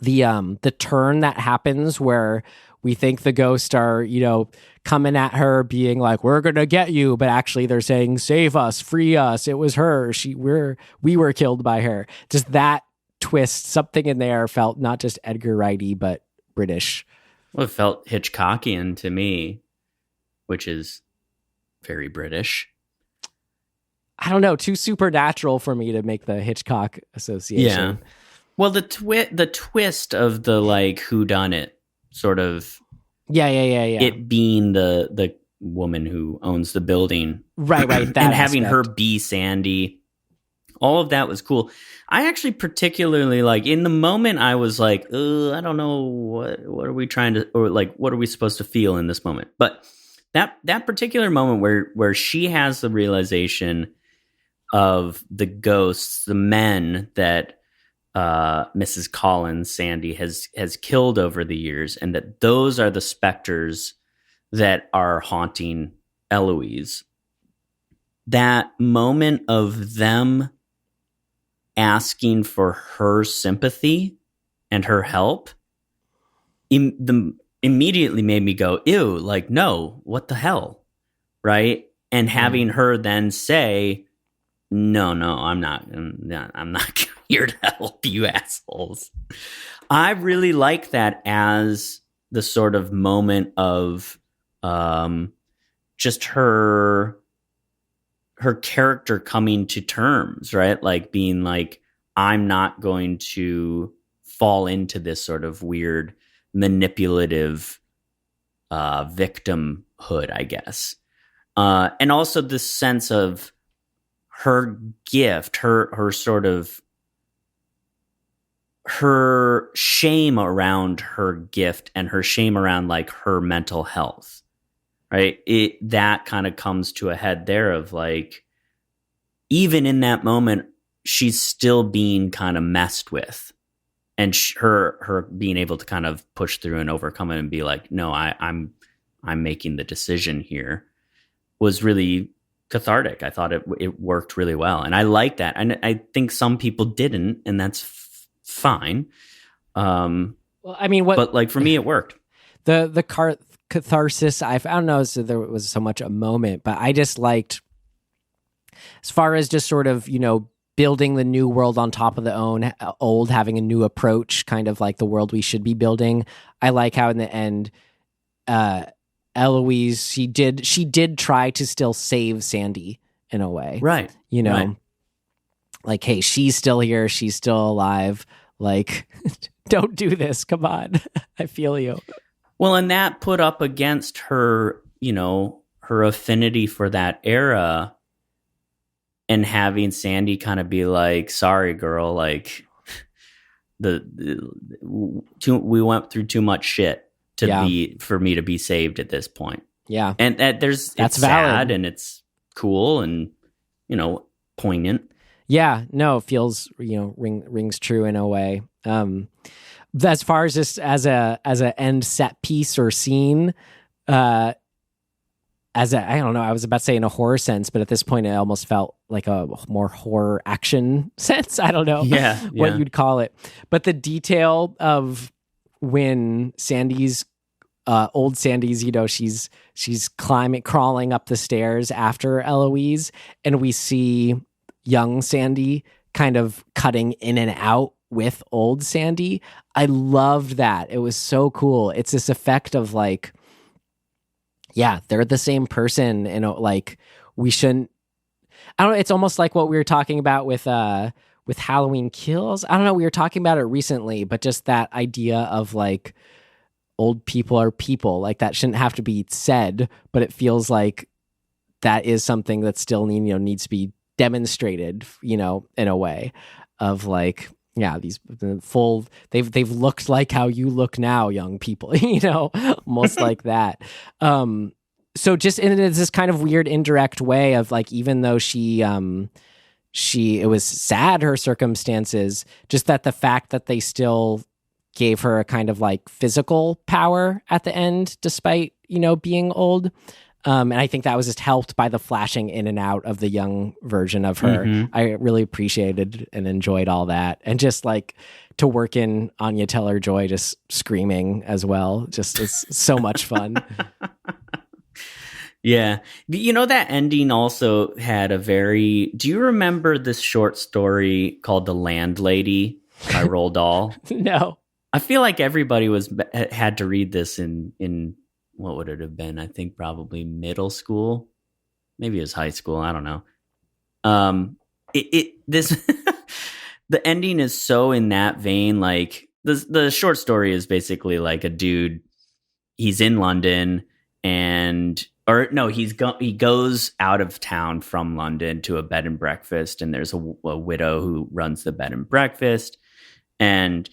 the turn that happens where we think the ghosts are, coming at her being like, we're going to get you. But actually they're saying, save us, free us. It was her. We were killed by her. Just that twist, something in there felt not just Edgar Wright-y, but British. Well, it felt Hitchcockian to me, which is very British. I don't know, too supernatural for me to make the Hitchcock association. Yeah. Well, the twist of the like whodunit sort of yeah. It being the woman who owns the building, right, that and having aspect. her be Sandy, all of that was cool. I actually particularly like in the moment. I was like, I don't know what are we trying to, or like what are we supposed to feel in this moment? But that particular moment where she has the realization of the ghosts, the men that Mrs. Collins, Sandy, has killed over the years, and that those are the specters that are haunting Eloise. That moment of them asking for her sympathy and her help immediately made me go, ew, like, no, what the hell, right? And having her then say, no, I'm not here to help you assholes. I really like that as the sort of moment of just her character coming to terms, right? Like being like, I'm not going to fall into this sort of weird manipulative victimhood, I guess. And also this sense of her gift, her sort of her shame around her gift and her shame around like her mental health, right? That kind of comes to a head there of like, even in that moment, she's still being kind of messed with, and her being able to kind of push through and overcome it and be like, no, I'm making the decision here, was really cathartic. I thought it worked really well, and I like that. And I think some people didn't, and that's fine. Well, I mean, but like for me, it worked. The catharsis, I don't know, so there was so much a moment, but I just liked, as far as just sort of building the new world on top of the old, having a new approach, kind of like the world we should be building. I like how in the end, Eloise, she did try to still save Sandy in a way. Right. Right. Like, hey, she's still here. She's still alive. Like, don't do this. Come on. I feel you. Well, and that put up against her, her affinity for that era, and having Sandy kind of be like, sorry, girl, like we went through too much shit for me to be saved at this point. Yeah. And that's valid. sad, and it's cool and, poignant. Yeah, no, it feels, rings true in a way. As far as just as a end set piece or scene, I don't know, I was about to say in a horror sense, but at this point it almost felt like a more horror action sense. I don't know what you'd call it. But the detail of when Sandy's old Sandy's, she's crawling up the stairs after Eloise, and we see young Sandy kind of cutting in and out with old Sandy. I loved that. It was so cool. It's this effect of like, yeah, they're the same person, and like we shouldn't. I don't know. It's almost like what we were talking about with Halloween Kills. I don't know. We were talking about it recently, but just that idea of like old people are people. Like that shouldn't have to be said, but it feels like that is something that still needs to be demonstrated. In a way of like, yeah, these full. They've looked like how you look now, young people. Almost like that. so just in this kind of weird indirect way of like, even though it was sad, her circumstances, just that the fact that they still gave her a kind of like physical power at the end, despite, being old. And I think that was just helped by the flashing in and out of the young version of her. Mm-hmm. I really appreciated and enjoyed all that. And just like to work in Anya Taylor-Joy just screaming as well. Just it's so much fun. Yeah. That ending also had do you remember this short story called The Landlady by Roald Dahl? No. I feel like everybody had to read this in what would it have been? I think probably middle school. Maybe it was high school. I don't know. The ending is so in that vein. Like the short story is basically like a dude, he's in London he goes out of town from London to a bed and breakfast, and there's a widow who runs the bed and breakfast, and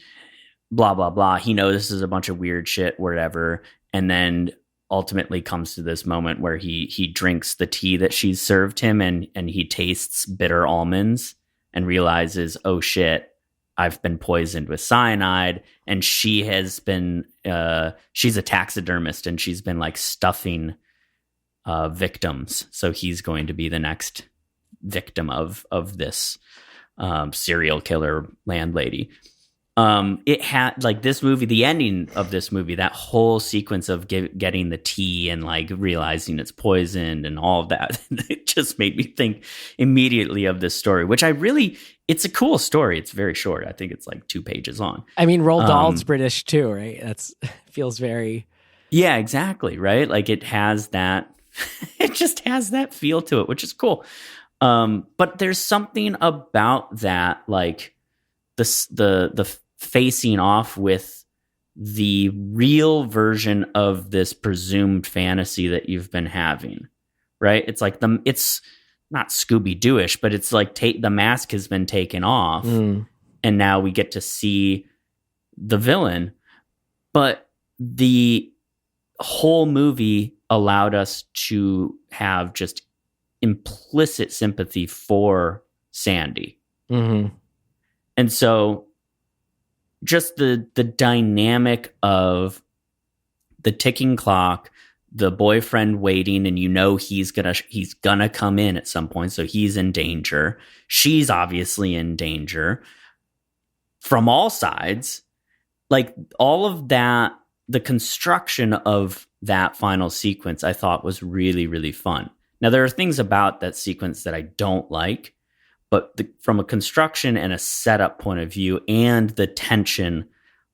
blah, blah, blah. He notices a bunch of weird shit, whatever, and then ultimately comes to this moment where he drinks the tea that she's served him, and he tastes bitter almonds and realizes, oh shit, I've been poisoned with cyanide. And she has been she's a taxidermist, and she's been like stuffing victims, so he's going to be the next victim of this serial killer landlady. It had like this movie, the ending of this movie, that whole sequence of getting the tea and like realizing it's poisoned and all of that, it just made me think immediately of this story, which it's a cool story. It's very short. I think it's like 2 pages long. I mean, Roald Dahl's British too, right? Feels very... Yeah, exactly. Right. Like it has that, it just has that feel to it, which is cool. But there's something about that, like the facing off with the real version of this presumed fantasy that you've been having, right? It's like it's not Scooby-Doo-ish, but it's like the mask has been taken off, and now we get to see the villain. But the whole movie allowed us to have just implicit sympathy for Sandy. Mm-hmm. And so just the dynamic of the ticking clock, the boyfriend waiting, and he's gonna come in at some point, so he's in danger. She's obviously in danger from all sides. Like all of that, the construction of that final sequence I thought was really, really fun. Now there are things about that sequence that I don't like, but from a construction and a setup point of view, and the tension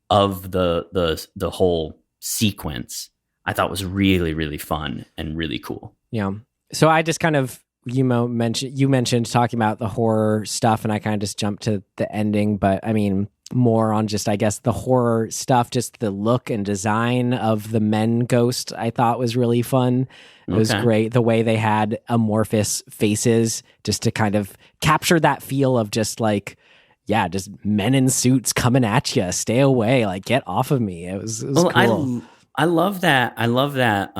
of the whole sequence, I thought was really, really fun and really cool. Yeah. So I just kind of you mentioned talking about the horror stuff, and I kind of just jumped to the ending. But I mean, more on just, I guess, the horror stuff, just the look and design of the men ghost, I thought was really fun. It was great. The way they had amorphous faces, just to kind of capture that feel of just like, yeah, just men in suits coming at you. Stay away. Like, get off of me. It was cool. I love that. I love that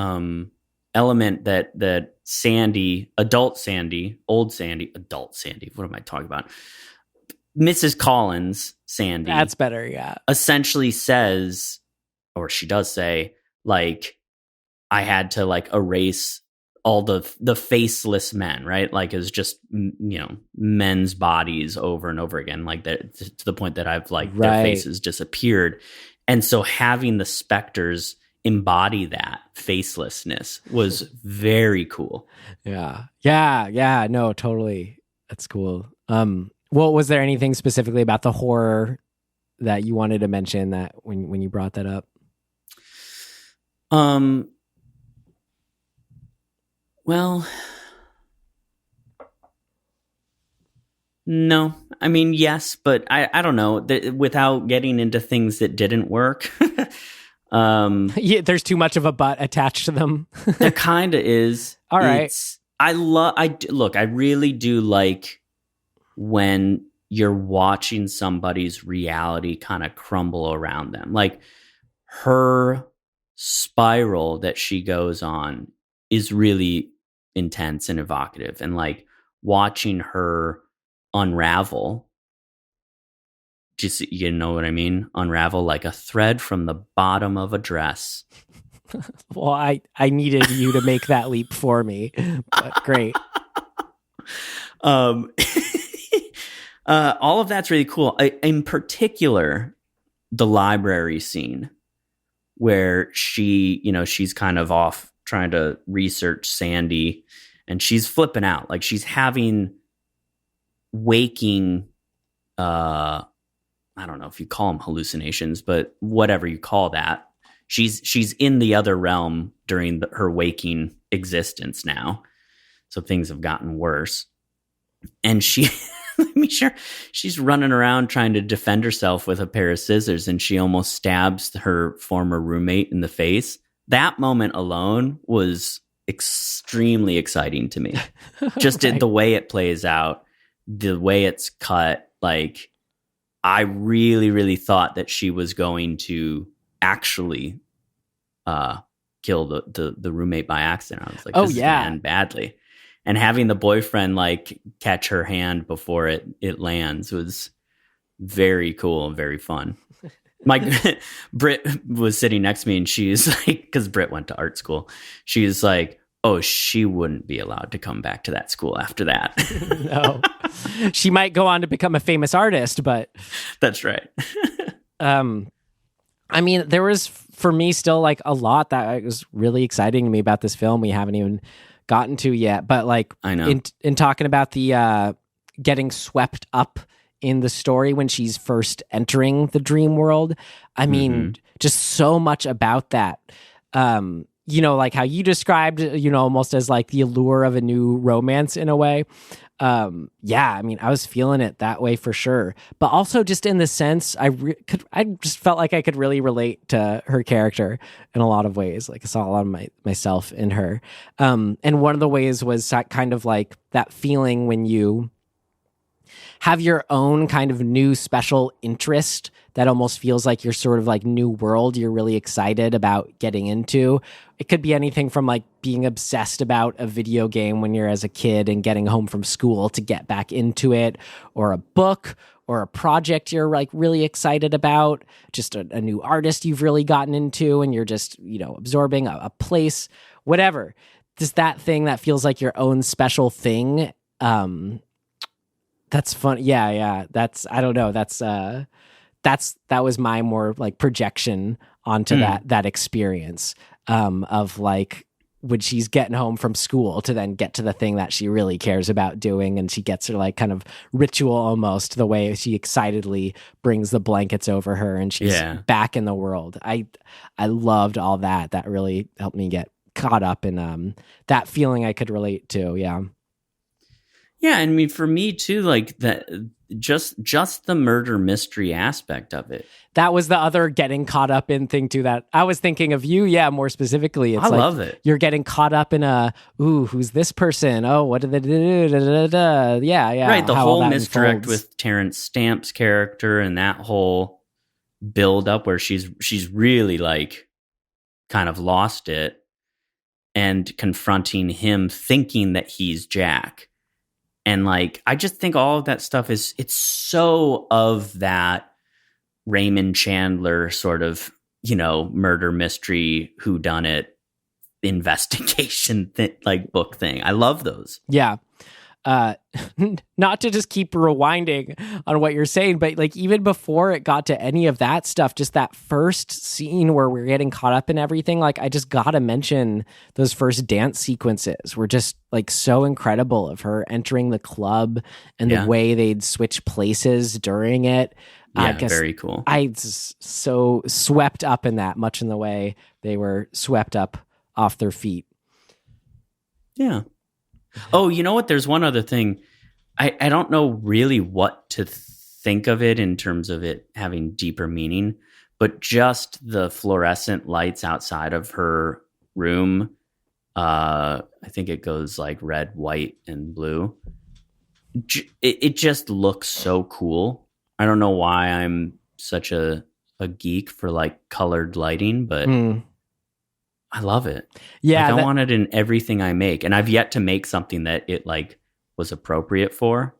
element that Sandy, adult Sandy, old Sandy, adult Sandy. What am I talking about? Mrs. Collins, Sandy. That's better, yeah. Essentially says, or she does say, like, I had to like erase all the faceless men, right? Like, it's just, men's bodies over and over again, like that, to the point that I've like their faces disappeared. And so having the specters embody that facelessness was very cool. Yeah. No, totally. That's cool. Well, was there anything specifically about the horror that you wanted to mention that when you brought that up? Well, no. I mean, yes, but I don't know. Without getting into things that didn't work. Yeah, there's too much of a butt attached to them. There kind of is. All right. I really do like when you're watching somebody's reality kind of crumble around them. Like her spiral that she goes on is really intense and evocative, and like watching her unravel, just, you know what I mean? Unravel like a thread from the bottom of a dress. Well, I needed you to make that leap for me, but great. All of that's really cool. In particular, the library scene where she's kind of off trying to research Sandy, and she's flipping out. Like, she's having waking, I don't know if you call them hallucinations, but whatever you call that. She's in the other realm during her waking existence now. So things have gotten worse. And she's running around trying to defend herself with a pair of scissors, and she almost stabs her former roommate in the face. That moment alone was extremely exciting to me. Just Right. the way it plays out, the way it's cut. Like, I really, really thought that she was going to actually kill the roommate by accident. I was like, Oh, this is yeah. gonna end badly. And having the boyfriend like catch her hand before it lands was very cool and very fun. Britt was sitting next to me, and she's like, because Britt went to art school, she's like, oh, she wouldn't be allowed to come back to that school after that. No, she might go on to become a famous artist, but That's right. I mean, there was for me still like a lot that was really exciting to me about this film we haven't even gotten to yet. But like, I know. in talking about the getting swept up in the story when she's first entering the dream world, I mean, just so much about that. You know, like how you described, you know, almost as like the allure of a new romance in a way. Yeah, I mean, I was feeling it that way for sure. But also just in the sense, I just felt like I could really relate to her character in a lot of ways. Like I saw a lot of myself in her. And one of the ways was that kind of like that feeling when you have your own kind of new special interest that almost feels like your sort of like new world you're really excited about getting into. It could be anything from like being obsessed about a video game when you're as a kid and getting home from school to get back into it, or a book or a project you're like really excited about, just a new artist you've really gotten into and you're just, you know, absorbing a place, whatever. Just that thing that feels like your own special thing. That's fun. Yeah. That's, I don't know. That was my more like projection onto that experience of like when she's getting home from school to then get to the thing that she really cares about doing, and she gets her like kind of ritual almost, the way she excitedly brings the blankets over her and she's back in the world. I loved all that. That really helped me get caught up in that feeling I could relate to. Yeah. Yeah, I mean, for me too, like that, just the murder mystery aspect of it. That was the other getting caught up in thing too. That I was thinking of you, more specifically. It's I like love it. You're getting caught up in who's this person? Oh, what did they do? Da, da, da, da. Yeah. Right, the how whole all that misdirect unfolds. with Terrence Stamp's character and that whole build up where she's really like kind of lost it and confronting him thinking that he's Jack. And like, I just think all of that stuff it's so of that Raymond Chandler sort of, you know, murder mystery, whodunit investigation like book thing. I love those. Yeah. Not to just keep rewinding on what you're saying, but like even before it got to any of that stuff, just that first scene where we're getting caught up in everything, like I just gotta mention those first dance sequences were just like so incredible, of her entering the club and the way they'd switch places during it. Yeah, I guess very cool. I was so swept up in that, much in the way they were swept up off their feet. Yeah. Oh, you know what? There's one other thing. I don't know really what to think of it in terms of it having deeper meaning, but just the fluorescent lights outside of her room. I think it goes like red, white, and blue. It just looks so cool. I don't know why I'm such a geek for like colored lighting, but I love it. Yeah, like, I want it in everything I make, and I've yet to make something that it like was appropriate for.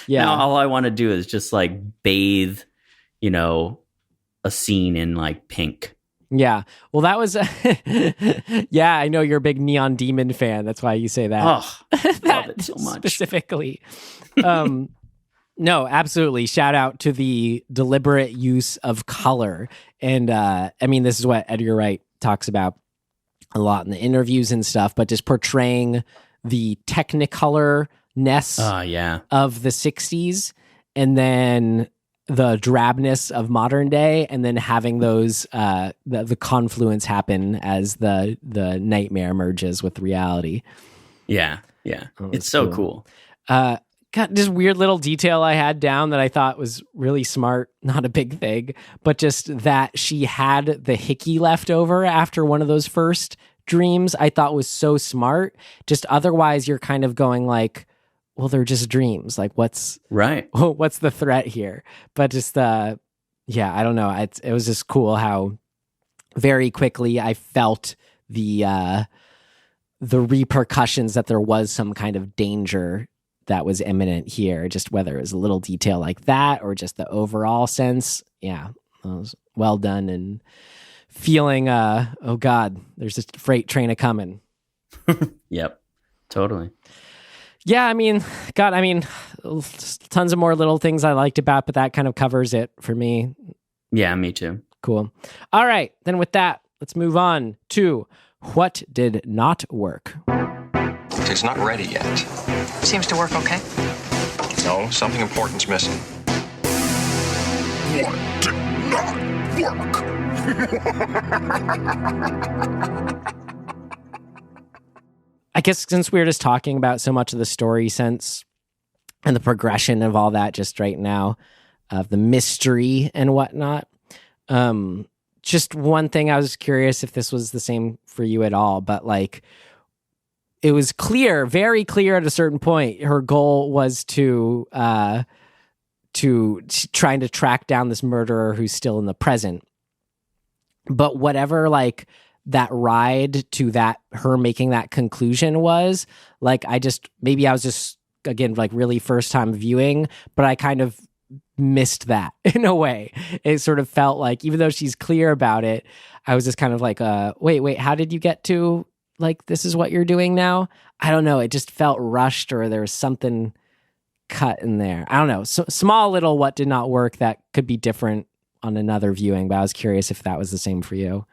Yeah. Now all I want to do is just like bathe, a scene in like pink. Yeah. Well, that was, yeah, I know you're a big Neon Demon fan. That's why you say that. Oh, love it so much. Specifically. No, absolutely. Shout out to the deliberate use of color. And this is what Edgar Wright talks about a lot in the interviews and stuff, but just portraying the technicolor-ness of the 60s and then the drabness of modern day, and then having those the confluence happen as the nightmare merges with reality. Yeah. It's so cool. Got this weird little detail I had down that I thought was really smart, not a big thing, but just that she had the hickey left over after one of those first dreams, I thought was so smart. Just otherwise you're kind of going like, well, they're just dreams. Like, what's the threat here? But just I don't know. It was just cool how very quickly I felt the repercussions that there was some kind of danger that was imminent here. Just whether it was a little detail like that or just the overall sense. Yeah, it was well done and feeling, oh God, there's this freight train a coming. Yep, totally. Yeah, tons of more little things I liked about, but that kind of covers it for me. Yeah, me too. Cool. All right, then with that, let's move on to what did not work. It's not ready yet. Seems to work okay. No, something important's missing. What did not work? I guess since we're just talking about so much of the story sense and the progression of all that just right now, of the mystery and whatnot, just one thing I was curious if this was the same for you at all, but like it was clear, very clear at a certain point, her goal was to trying to track down this murderer who's still in the present. But whatever, like, that ride to that, her making that conclusion was, like, I was just, again, like, really first time viewing, but I kind of missed that in a way. It sort of felt like, even though she's clear about it, I was just kind of like, wait, how did you get to, like, this is what you're doing now? I don't know. It just felt rushed, or there was something cut in there. I don't know. So, small little what did not work that could be different on another viewing, but I was curious if that was the same for you.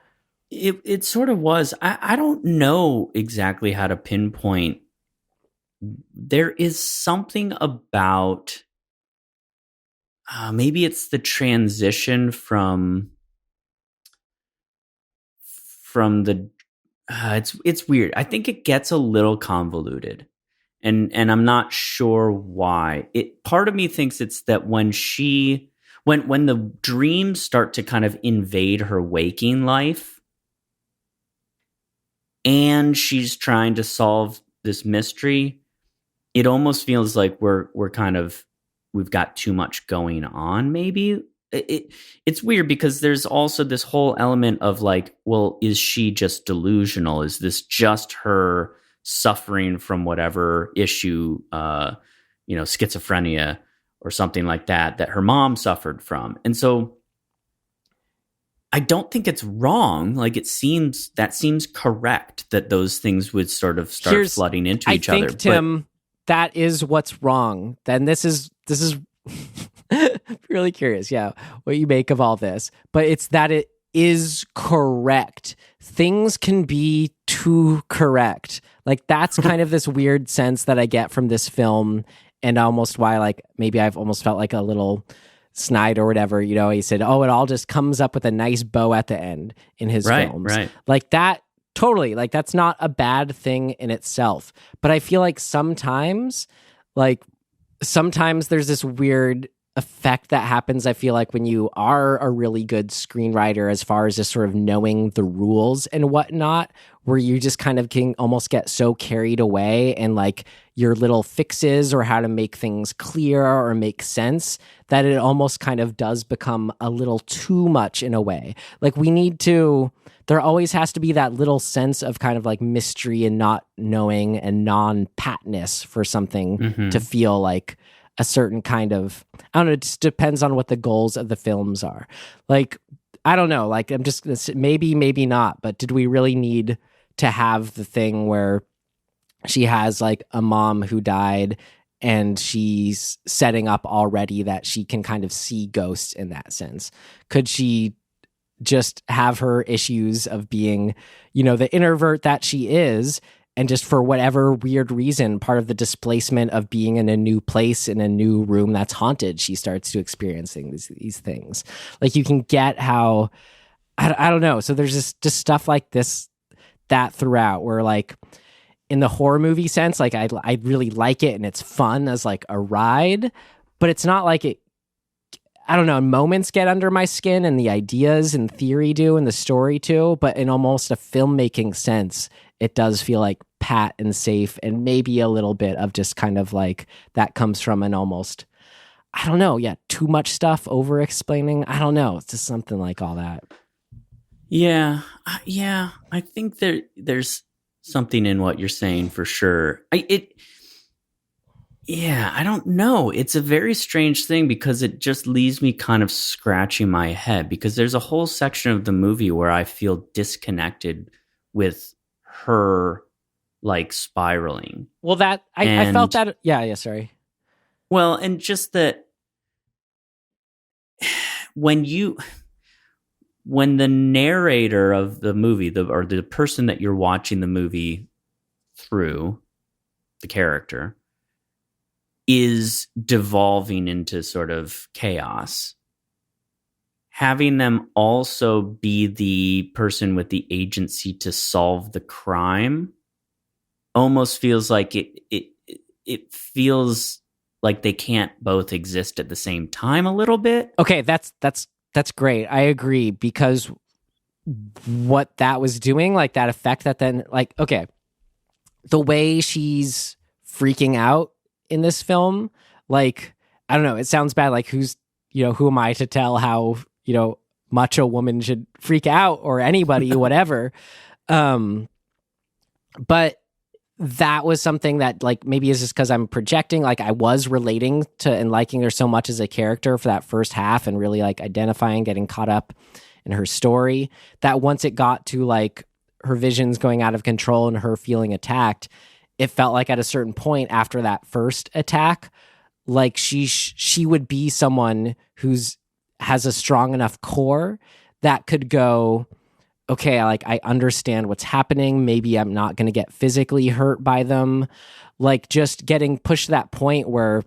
It sort of was. I don't know exactly how to pinpoint. There is something about maybe it's the transition from the it's weird. I think it gets a little convoluted, and I'm not sure why. Part of me thinks it's that when the dreams start to kind of invade her waking life, and she's trying to solve this mystery, it almost feels like we've got too much going on. Maybe it's weird because there's also this whole element of like, well, is she just delusional? Is this just her suffering from whatever issue, schizophrenia or something like that her mom suffered from? And so I don't think it's wrong. Like, that seems correct that those things would sort of start flooding into each other. I think, Tim, that is what's wrong. Then this is really curious, yeah, what you make of all this. But it's that it is correct. Things can be too correct. Like, that's kind of this weird sense that I get from this film, and almost why, like, maybe I've almost felt like a little snide or whatever, he said, oh, it all just comes up with a nice bow at the end in his films. Right. Like that, totally. Like, that's not a bad thing in itself. But I feel like sometimes there's this weird effect that happens, I feel like, when you are a really good screenwriter, as far as just sort of knowing the rules and whatnot, where you just kind of can almost get so carried away and like your little fixes or how to make things clear or make sense, that it almost kind of does become a little too much in a way. Like there always has to be that little sense of kind of like mystery and not knowing and non-patness for something to feel like a certain kind of, I don't know, it just depends on what the goals of the films are. Like, I don't know, like I'm just maybe not, but did we really need to have the thing where she has like a mom who died and she's setting up already that she can kind of see ghosts in that sense? Could she just have her issues of being, you know, the introvert that she is, and just for whatever weird reason, part of the displacement of being in a new place, in a new room that's haunted, she starts to experience these things. Like, you can get how, I don't know. So there's just stuff like this, that throughout, where like in the horror movie sense, like I really like it and it's fun as like a ride, but it's not like it, I don't know, moments get under my skin and the ideas and theory do and the story too, but in almost a filmmaking sense, it does feel like pat and safe, and maybe a little bit of just kind of like that comes from an almost, I don't know, too much stuff, over explaining. I don't know. It's just something like all that. Yeah. I think there's something in what you're saying for sure. I don't know. It's a very strange thing because it just leaves me kind of scratching my head, because there's a whole section of the movie where I feel disconnected with her like spiraling. Well, that I felt that. Yeah. Sorry. Well, and just that when the narrator of the movie, or the person that you're watching the movie through, the character, is devolving into sort of chaos, having them also be the person with the agency to solve the crime almost feels like it feels like they can't both exist at the same time a little bit. Okay, that's great. I agree, because what that was doing, like that effect that then, like, okay, the way she's freaking out in this film, like, I don't know, it sounds bad, like who am I to tell how, much a woman should freak out, or anybody, whatever. But that was something that, like, maybe is just because I'm projecting, like I was relating to and liking her so much as a character for that first half, and really like identifying, getting caught up in her story, that once it got to like her visions going out of control and her feeling attacked, it felt like at a certain point after that first attack, like she would be someone has a strong enough core that could go, okay, like I understand what's happening. Maybe I'm not going to get physically hurt by them. Like just getting pushed to that point where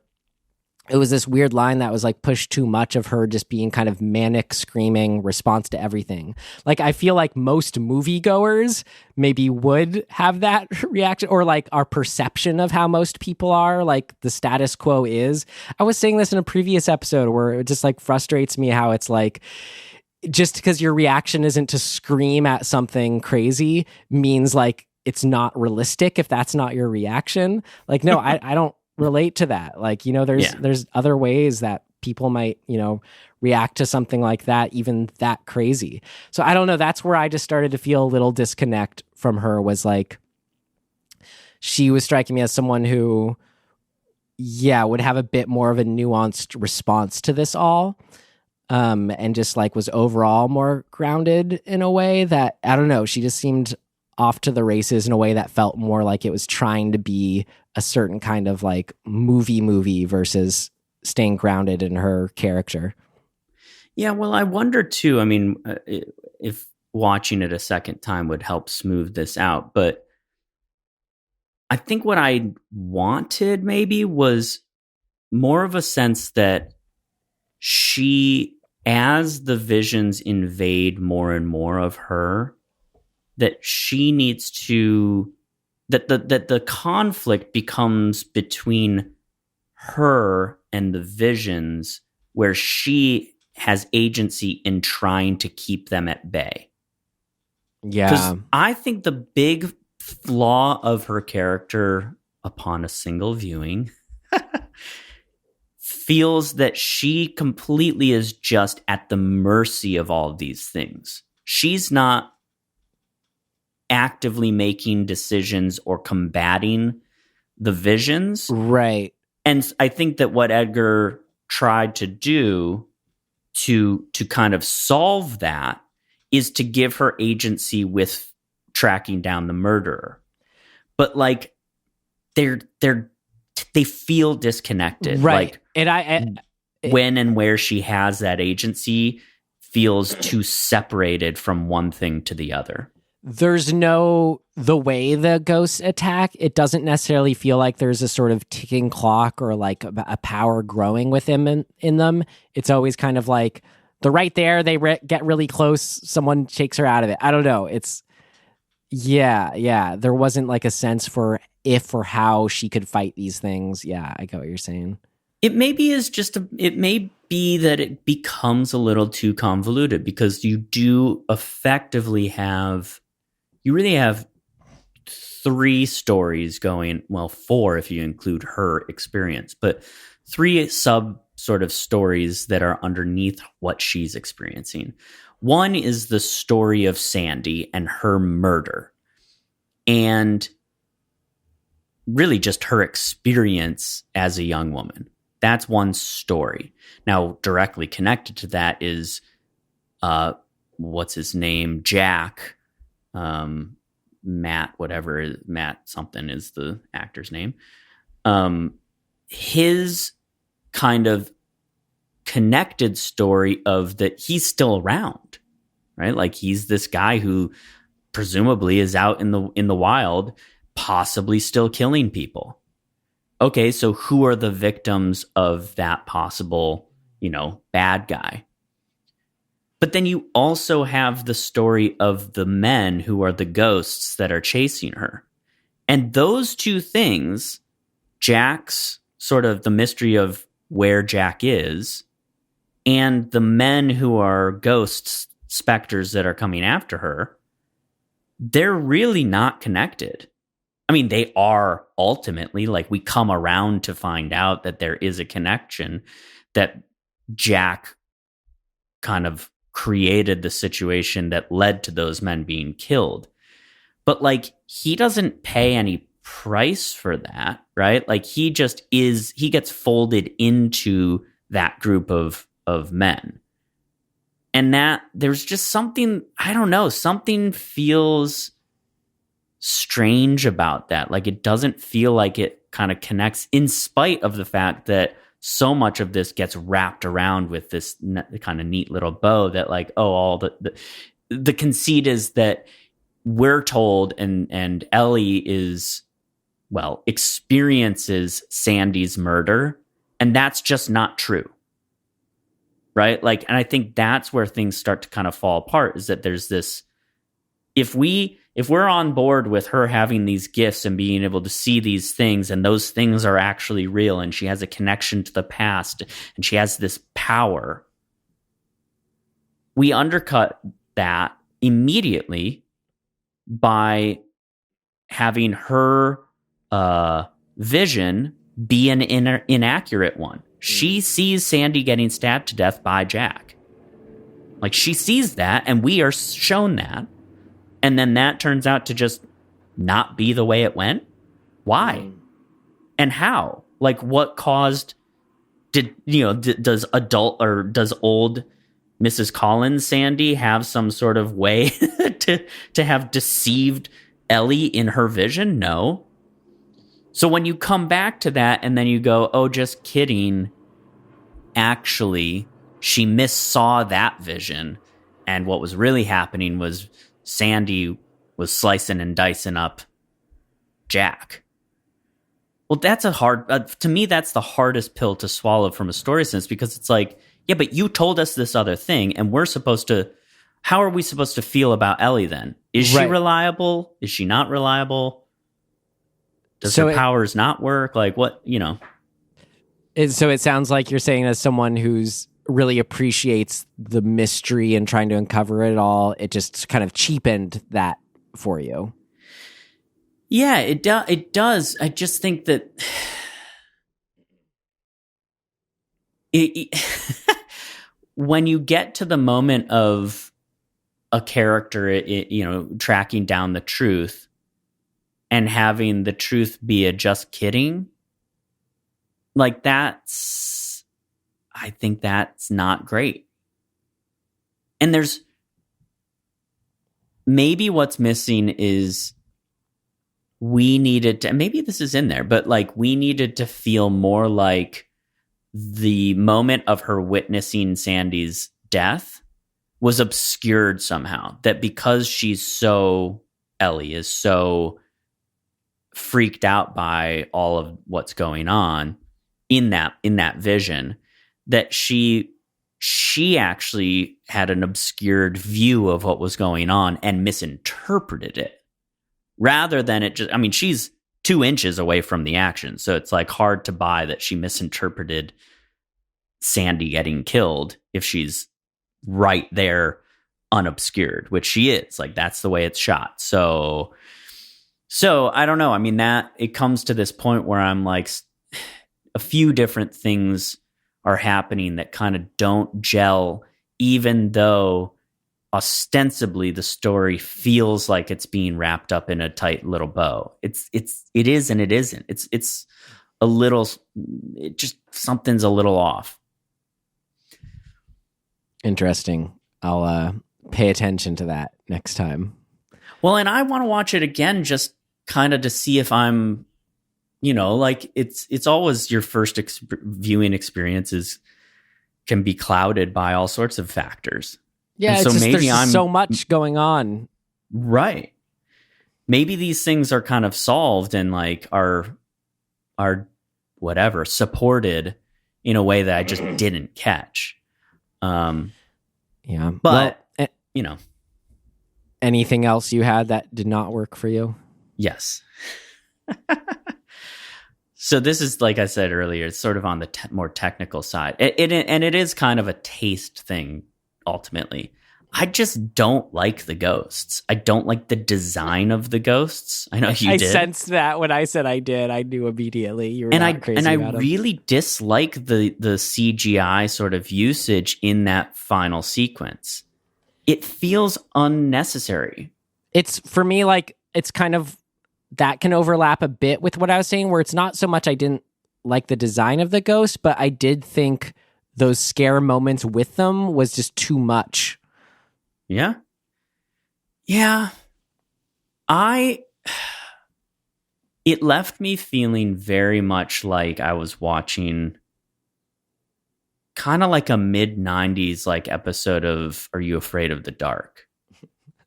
it was this weird line that was like pushed too much of her just being kind of manic, screaming response to everything. Like I feel like most moviegoers maybe would have that reaction, or like our perception of how most people are, like the status quo is. I was saying this in a previous episode where it just like frustrates me how it's like, just because your reaction isn't to scream at something crazy means like it's not realistic if that's not your reaction. Like, no, I don't relate to that. Like, there's other ways that people might, react to something like that, even that crazy. So I don't know. That's where I just started to feel a little disconnect from her, was like, she was striking me as someone who, would have a bit more of a nuanced response to this all. And just like was overall more grounded in a way that, I don't know, she just seemed off to the races in a way that felt more like it was trying to be a certain kind of like movie versus staying grounded in her character. Yeah, well, I wonder too, I mean, if watching it a second time would help smooth this out, but I think what I wanted maybe was more of a sense that she, as the visions invade more and more of her, that she needs to, that the conflict becomes between her and the visions where she has agency in trying to keep them at bay. Yeah. Because I think the big flaw of her character upon a single viewing feels that she completely is just at the mercy of all of these things. She's not actively making decisions or combating the visions. Right. And I think that what Edgar tried to do to kind of solve that is to give her agency with tracking down the murderer. But like they feel disconnected. Right. Like, And when and where she has that agency feels too separated from one thing to the other. there's the way the ghosts attack, it doesn't necessarily feel like there's a sort of ticking clock or like a power growing with them in them. It's always kind of like they're right there. They get really close. Someone shakes her out of it. I don't know. It's yeah. There wasn't like a sense for if or how she could fight these things. Yeah, I get what you're saying. It maybe is just it may be that it becomes a little too convoluted because you do effectively you really have 3 stories going, well, 4 if you include her experience, but 3 sub sort of stories that are underneath what she's experiencing. One is the story of Sandy and her murder, and really just her experience as a young woman. That's one story. Now, directly connected to that is, what's his name? Jack, Matt something is the actor's name. His kind of connected story of that he's still around, right? Like he's this guy who presumably is out in the wild, possibly still killing people. Okay, so who are the victims of that possible, bad guy? But then you also have the story of the men who are the ghosts that are chasing her. And those 2 things, Jack's sort of the mystery of where Jack is, and the men who are ghosts, specters that are coming after her, they're really not connected. I mean, they are ultimately, like, we come around to find out that there is a connection, that Jack kind of created the situation that led to those men being killed. But, like, he doesn't pay any price for that, right? Like, he gets folded into that group of men. And that there's just something, I don't know, something feels strange about that. Like, it doesn't feel like it kind of connects, in spite of the fact that so much of this gets wrapped around with this kind of neat little bow that, like, all the conceit is that we're told and Ellie experiences Sandy's murder, and that's just not true. Right? Like, and I think that's where things start to kind of fall apart, is that there's this, if we're on board with her having these gifts and being able to see these things, and those things are actually real, and she has a connection to the past, and she has this power, we undercut that immediately by having her vision be an inaccurate one. She sees Sandy getting stabbed to death by Jack. Like, she sees that, and we are shown that. And then that turns out to just not be the way it went. Why? And how? Like, what caused? Does old Mrs. Collins Sandy have some sort of way to have deceived Ellie in her vision? No. So when you come back to that and then you go, oh, just kidding. Actually, she missaw that vision. And what was really happening was Sandy was slicing and dicing up Jack. Well, that's to me, that's the hardest pill to swallow from a story sense, because it's like, yeah, but you told us this other thing, and how are we supposed to feel about Ellie then? Is she reliable? Is she not reliable? Does her powers not work? Like, what, So it sounds like you're saying, as someone who's really appreciates the mystery and trying to uncover it all, it just kind of cheapened that for you. Yeah, it does. I just think that when you get to the moment of a character, tracking down the truth and having the truth be a just kidding, like I think that's not great. And there's maybe what's missing is we needed to, maybe this is in there, but like we needed to feel more like the moment of her witnessing Sandy's death was obscured somehow. That because Ellie is so freaked out by all of what's going on in that vision, that she actually had an obscured view of what was going on and misinterpreted it. Rather than it just, I mean, she's 2 inches away from the action, so it's like hard to buy that she misinterpreted Sandy getting killed if she's right there unobscured, which she is. Like, that's the way it's shot. So I don't know. I mean, that it comes to this point where I'm like, a few different things are happening that kind of don't gel, even though ostensibly the story feels like it's being wrapped up in a tight little bow. It is and it isn't. It's a little, it just, something's a little off. Interesting. I'll pay attention to that next time. Well, and I want to watch it again just kind of to see if I'm, like it's always your first viewing experiences can be clouded by all sorts of factors. Yeah, so maybe there's so much going on. Right. Maybe these things are kind of solved and like are whatever supported in a way that I just didn't catch. Yeah, but anything else you had that did not work for you? Yes. So this is, like I said earlier, it's sort of on the more technical side. And it is kind of a taste thing, ultimately. I just don't like the ghosts. I don't like the design of the ghosts. I know you did. I sensed that when I said I did. I knew immediately you were not crazy about them. And I really dislike the CGI sort of usage in that final sequence. It feels unnecessary. It's, for me, like, it's kind of, that can overlap a bit with what I was saying, where it's not so much I didn't like the design of the ghost, but I did think those scare moments with them was just too much. Yeah. Yeah. It left me feeling very much like I was watching kind of like a mid-90s like episode of Are You Afraid of the Dark?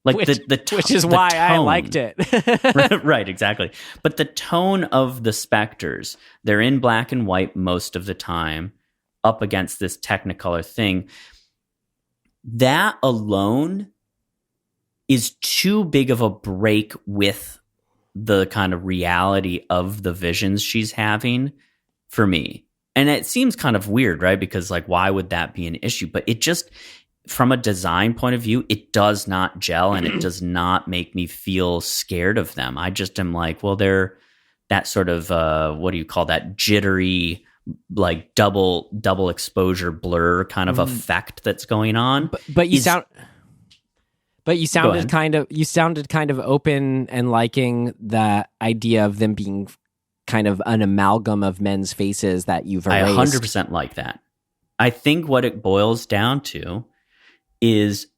Like which is why I liked it. Right, exactly. But the tone of the specters, they're in black and white most of the time, up against this Technicolor thing. That alone is too big of a break with the kind of reality of the visions she's having for me. And it seems kind of weird, right? Because like, why would that be an issue? But it just, from a design point of view, it does not gel and it does not make me feel scared of them. I just am like, well, they're that sort of, what do you call that? Jittery, like double exposure blur kind of effect that's going on. But you sounded kind of open and liking the idea of them being kind of an amalgam of men's faces that you've erased. I 100% like that. I think what it boils down to is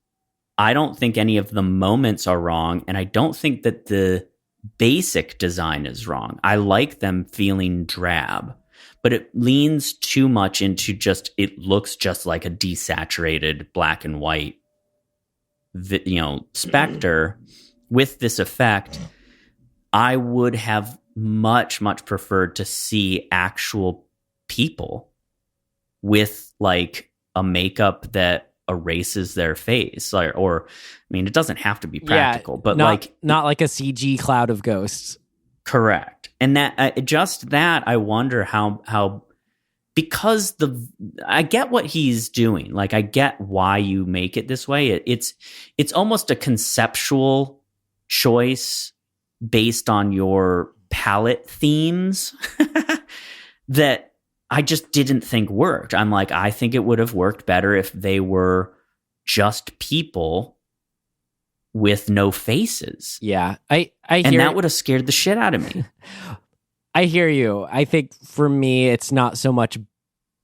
I don't think any of the moments are wrong, and I don't think that the basic design is wrong. I like them feeling drab, but it leans too much into just, it looks just like a desaturated black and white, specter with this effect. I would have much, much preferred to see actual people with like a makeup that erases their face, or I mean, it doesn't have to be practical, but not like a CG cloud of ghosts. Correct. And that I wonder how because I get what he's doing. Like, I get why you make it this way. It's almost a conceptual choice based on your palette themes that I just didn't think worked. I'm like, I think it would have worked better if they were just people with no faces. Yeah. I hear, and that would have scared the shit out of me. I hear you. I think for me, it's not so much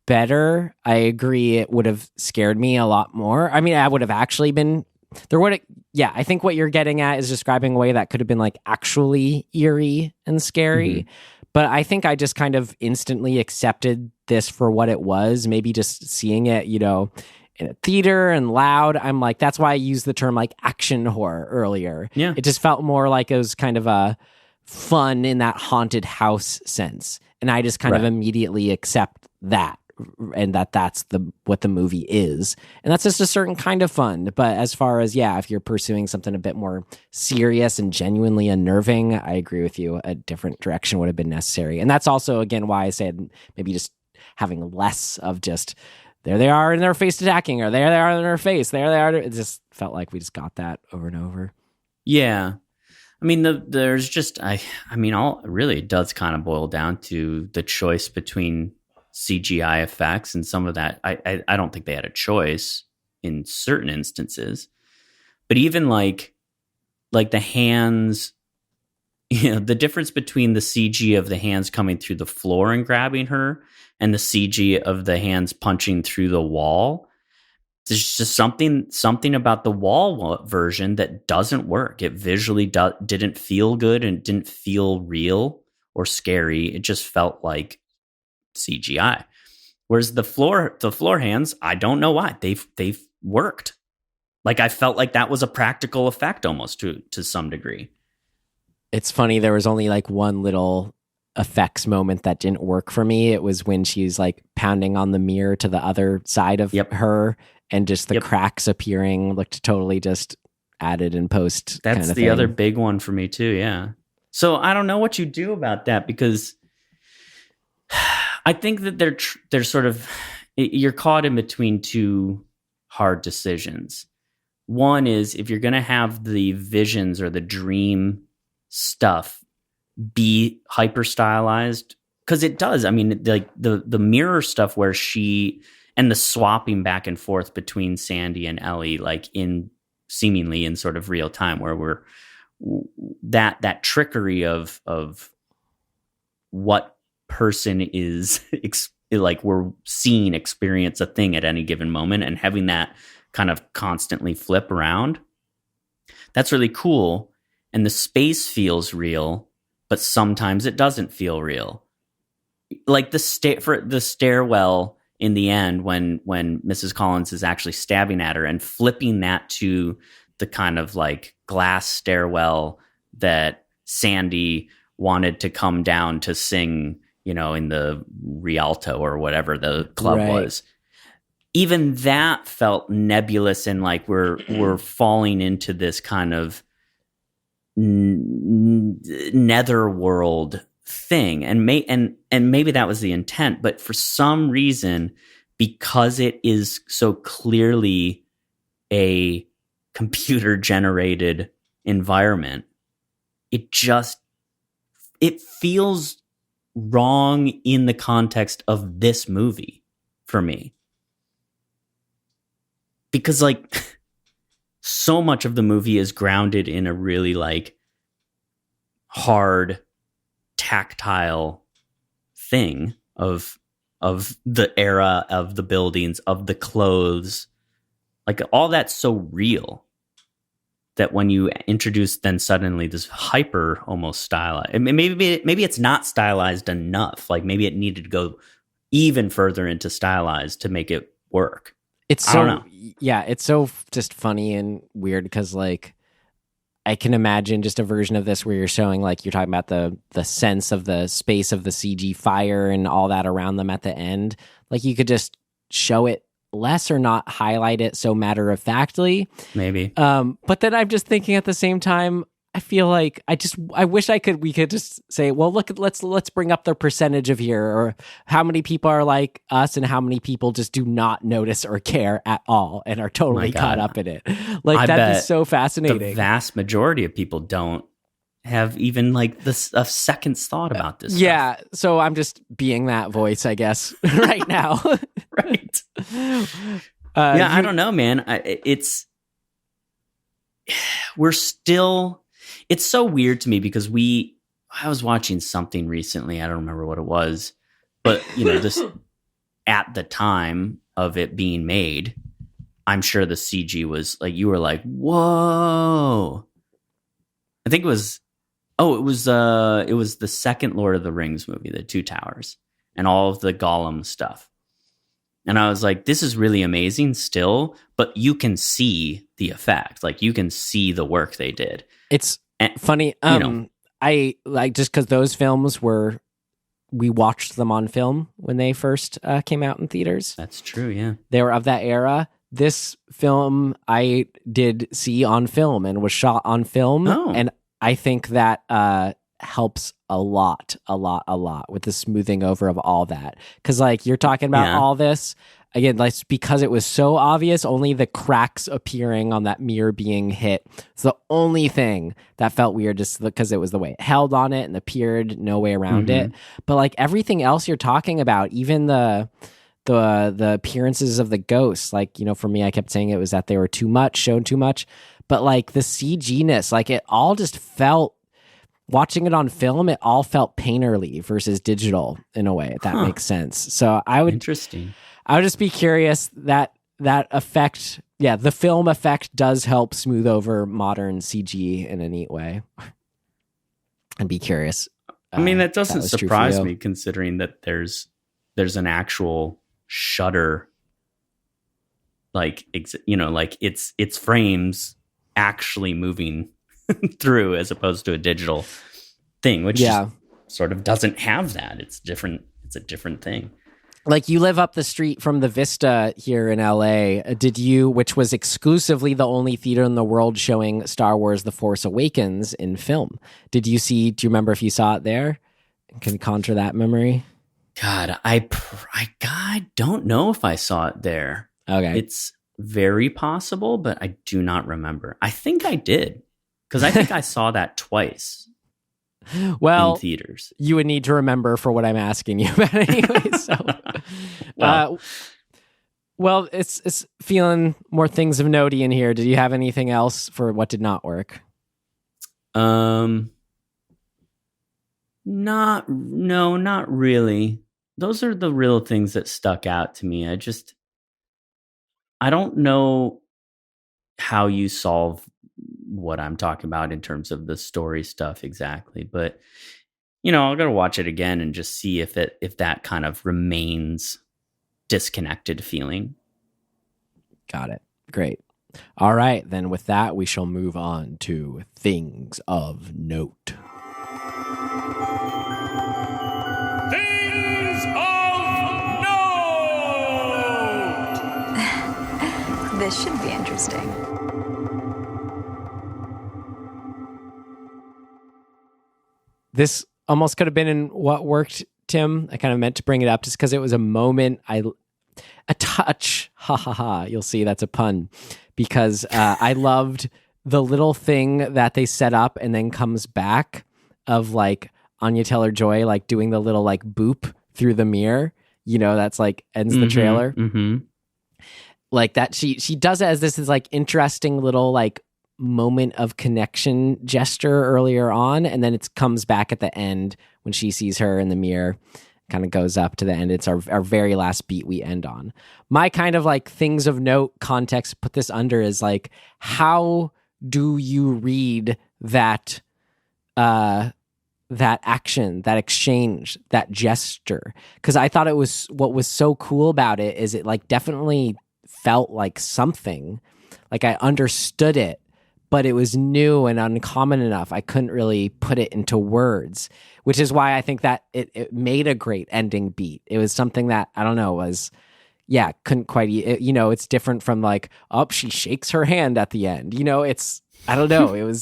better. I agree. It would have scared me a lot more. I mean, I would have actually been there. I think what you're getting at is describing a way that could have been like actually eerie and scary. Mm-hmm. But I think I just kind of instantly accepted this for what it was. Maybe just seeing it, in a theater and loud. I'm like, that's why I used the term like action horror earlier. Yeah. It just felt more like it was kind of a fun in that haunted house sense. And I just kind of immediately accept that. And that's what the movie is. And that's just a certain kind of fun. But as far as, if you're pursuing something a bit more serious and genuinely unnerving, I agree with you. A different direction would have been necessary. And that's also, again, why I said maybe just having less of just, there they are in their face attacking, or there they are in their face, there they are. It just felt like we just got that over and over. Yeah. I mean, there's just, really it does kind of boil down to the choice between CGI effects and some of that. I don't think they had a choice in certain instances, but even like the hands, the difference between the CG of the hands coming through the floor and grabbing her and the CG of the hands punching through the wall. There's just something about the wall version that doesn't work. It visually didn't feel good and didn't feel real or scary. It just felt like CGI. Whereas the floor hands, I don't know why they've worked. Like, I felt like that was a practical effect almost to some degree. It's funny, there was only like one little effects moment that didn't work for me. It was when she's like pounding on the mirror to the other side of her, and just the cracks appearing looked totally just added in post. That's kind of the thing. other big one for me too. Yeah. So I don't know what you do about that, because I think that they're sort of, you're caught in between two hard decisions. One is, if you're going to have the visions or the dream stuff be hyper stylized, because it does. I mean, like the mirror stuff where and the swapping back and forth between Sandy and Ellie, like seemingly in sort of real time, where we're that trickery of what person is like we're seeing experience a thing at any given moment, and having that kind of constantly flip around. That's really cool. And the space feels real, but sometimes it doesn't feel real. Like the stairwell in the end, when Mrs. Collins is actually stabbing at her, and flipping that to the kind of like glass stairwell that Sandy wanted to come down to sing, in the Rialto or whatever the club was. Even that felt nebulous, and like we're falling into this kind of netherworld thing, and maybe that was the intent, but for some reason, because it is so clearly a computer generated environment, it feels wrong in the context of this movie for me, because like so much of the movie is grounded in a really like hard tactile thing of the era, of the buildings, of the clothes, like all that's so real, that when you introduce then suddenly this hyper almost stylized, maybe it's not stylized enough. Like maybe it needed to go even further into stylized to make it work. It's so, I don't know. Yeah, it's so just funny and weird, because like I can imagine just a version of this where you're showing, like, you're talking about the sense of the space of the CG fire and all that around them at the end. Like, you could just show it less or not highlight it so matter of factly. Maybe. But then I'm just thinking at the same time, I feel like I wish we could just say, well, let's bring up the percentage of here, or how many people are like us and how many people just do not notice or care at all and are totally caught up in it. Like, I that'd be bet so fascinating. The vast majority of people don't have even like a second's thought about this. Yeah. So I'm just being that voice, I guess, right now. Right. I don't know, man. It's so weird to me because I was watching something recently. I don't remember what it was, but this at the time of it being made, I'm sure the CG was like, you were like, whoa. I think it was the second Lord of the Rings movie, The Two Towers, and all of the Gollum stuff. And I was like, this is really amazing still, but you can see the effect. Like, you can see the work they did. It's funny. I like, just because those films we watched them on film when they first came out in theaters. That's true, yeah. They were of that era. This film I did see on film and was shot on film. Oh. And I think that helps a lot with the smoothing over of all that. Because, like, you're talking about all this, again, like, because it was so obvious, only the cracks appearing on that mirror being hit. It's the only thing that felt weird, just because it was the way it held on it and appeared, no way around it. But, like, everything else you're talking about, even the appearances of the ghosts, like, for me, I kept saying it was that they were shown too much. But, like, the CG-ness, like, it all just felt, watching it on film, it all felt painterly versus digital in a way, if that makes sense. So I would just be curious that effect, the film effect does help smooth over modern CG in a neat way. I'd be curious. I mean, that doesn't surprise me, considering that there's an actual shutter, like, like it's frames actually moving through, as opposed to a digital thing, which just sort of doesn't have that. It's different. It's a different thing. Like, you live up the street from the Vista here in LA. Which was exclusively the only theater in the world showing Star Wars The Force Awakens in film. Do you remember if you saw it there? Can you conjure that memory? God, I don't know if I saw it there. Okay. It's very possible, but I do not remember. I think I did, because I think I saw that twice. Well, in theaters. You would need to remember for what I'm asking you about anyway. So, well, it's feeling more things of notey in here. Did you have anything else for what did not work? Not really. Those are the real things that stuck out to me. I don't know how you solve what I'm talking about in terms of the story stuff exactly, but I'll gotta watch it again and just see if that kind of remains disconnected feeling. Got it. Great. All right, then with that, we shall move on to things of note. Things of note! This should be interesting. This almost could have been in what worked, Tim. I kind of meant to bring it up just because it was a moment, a touch, you'll see that's a pun, because I loved the little thing that they set up and then comes back of, like, Anya Taylor-Joy, like, doing the little, like, boop through the mirror, that's, like, ends the trailer. Mm-hmm. Like, that she does it as this is, like, interesting little, like, moment of connection gesture earlier on, and then it comes back at the end when she sees her in the mirror, kind of goes up to the end. It's our very last beat we end on. My kind of, like, things of note context put this under is, like, how do you read that action, that exchange, that gesture? Because I thought what was so cool about it is it, like, definitely felt like something, like I understood it, but it was new and uncommon enough. I couldn't really put it into words, which is why I think that it made a great ending beat. It was something that, I don't know, couldn't quite, it's different from, like, she shakes her hand at the end. I don't know.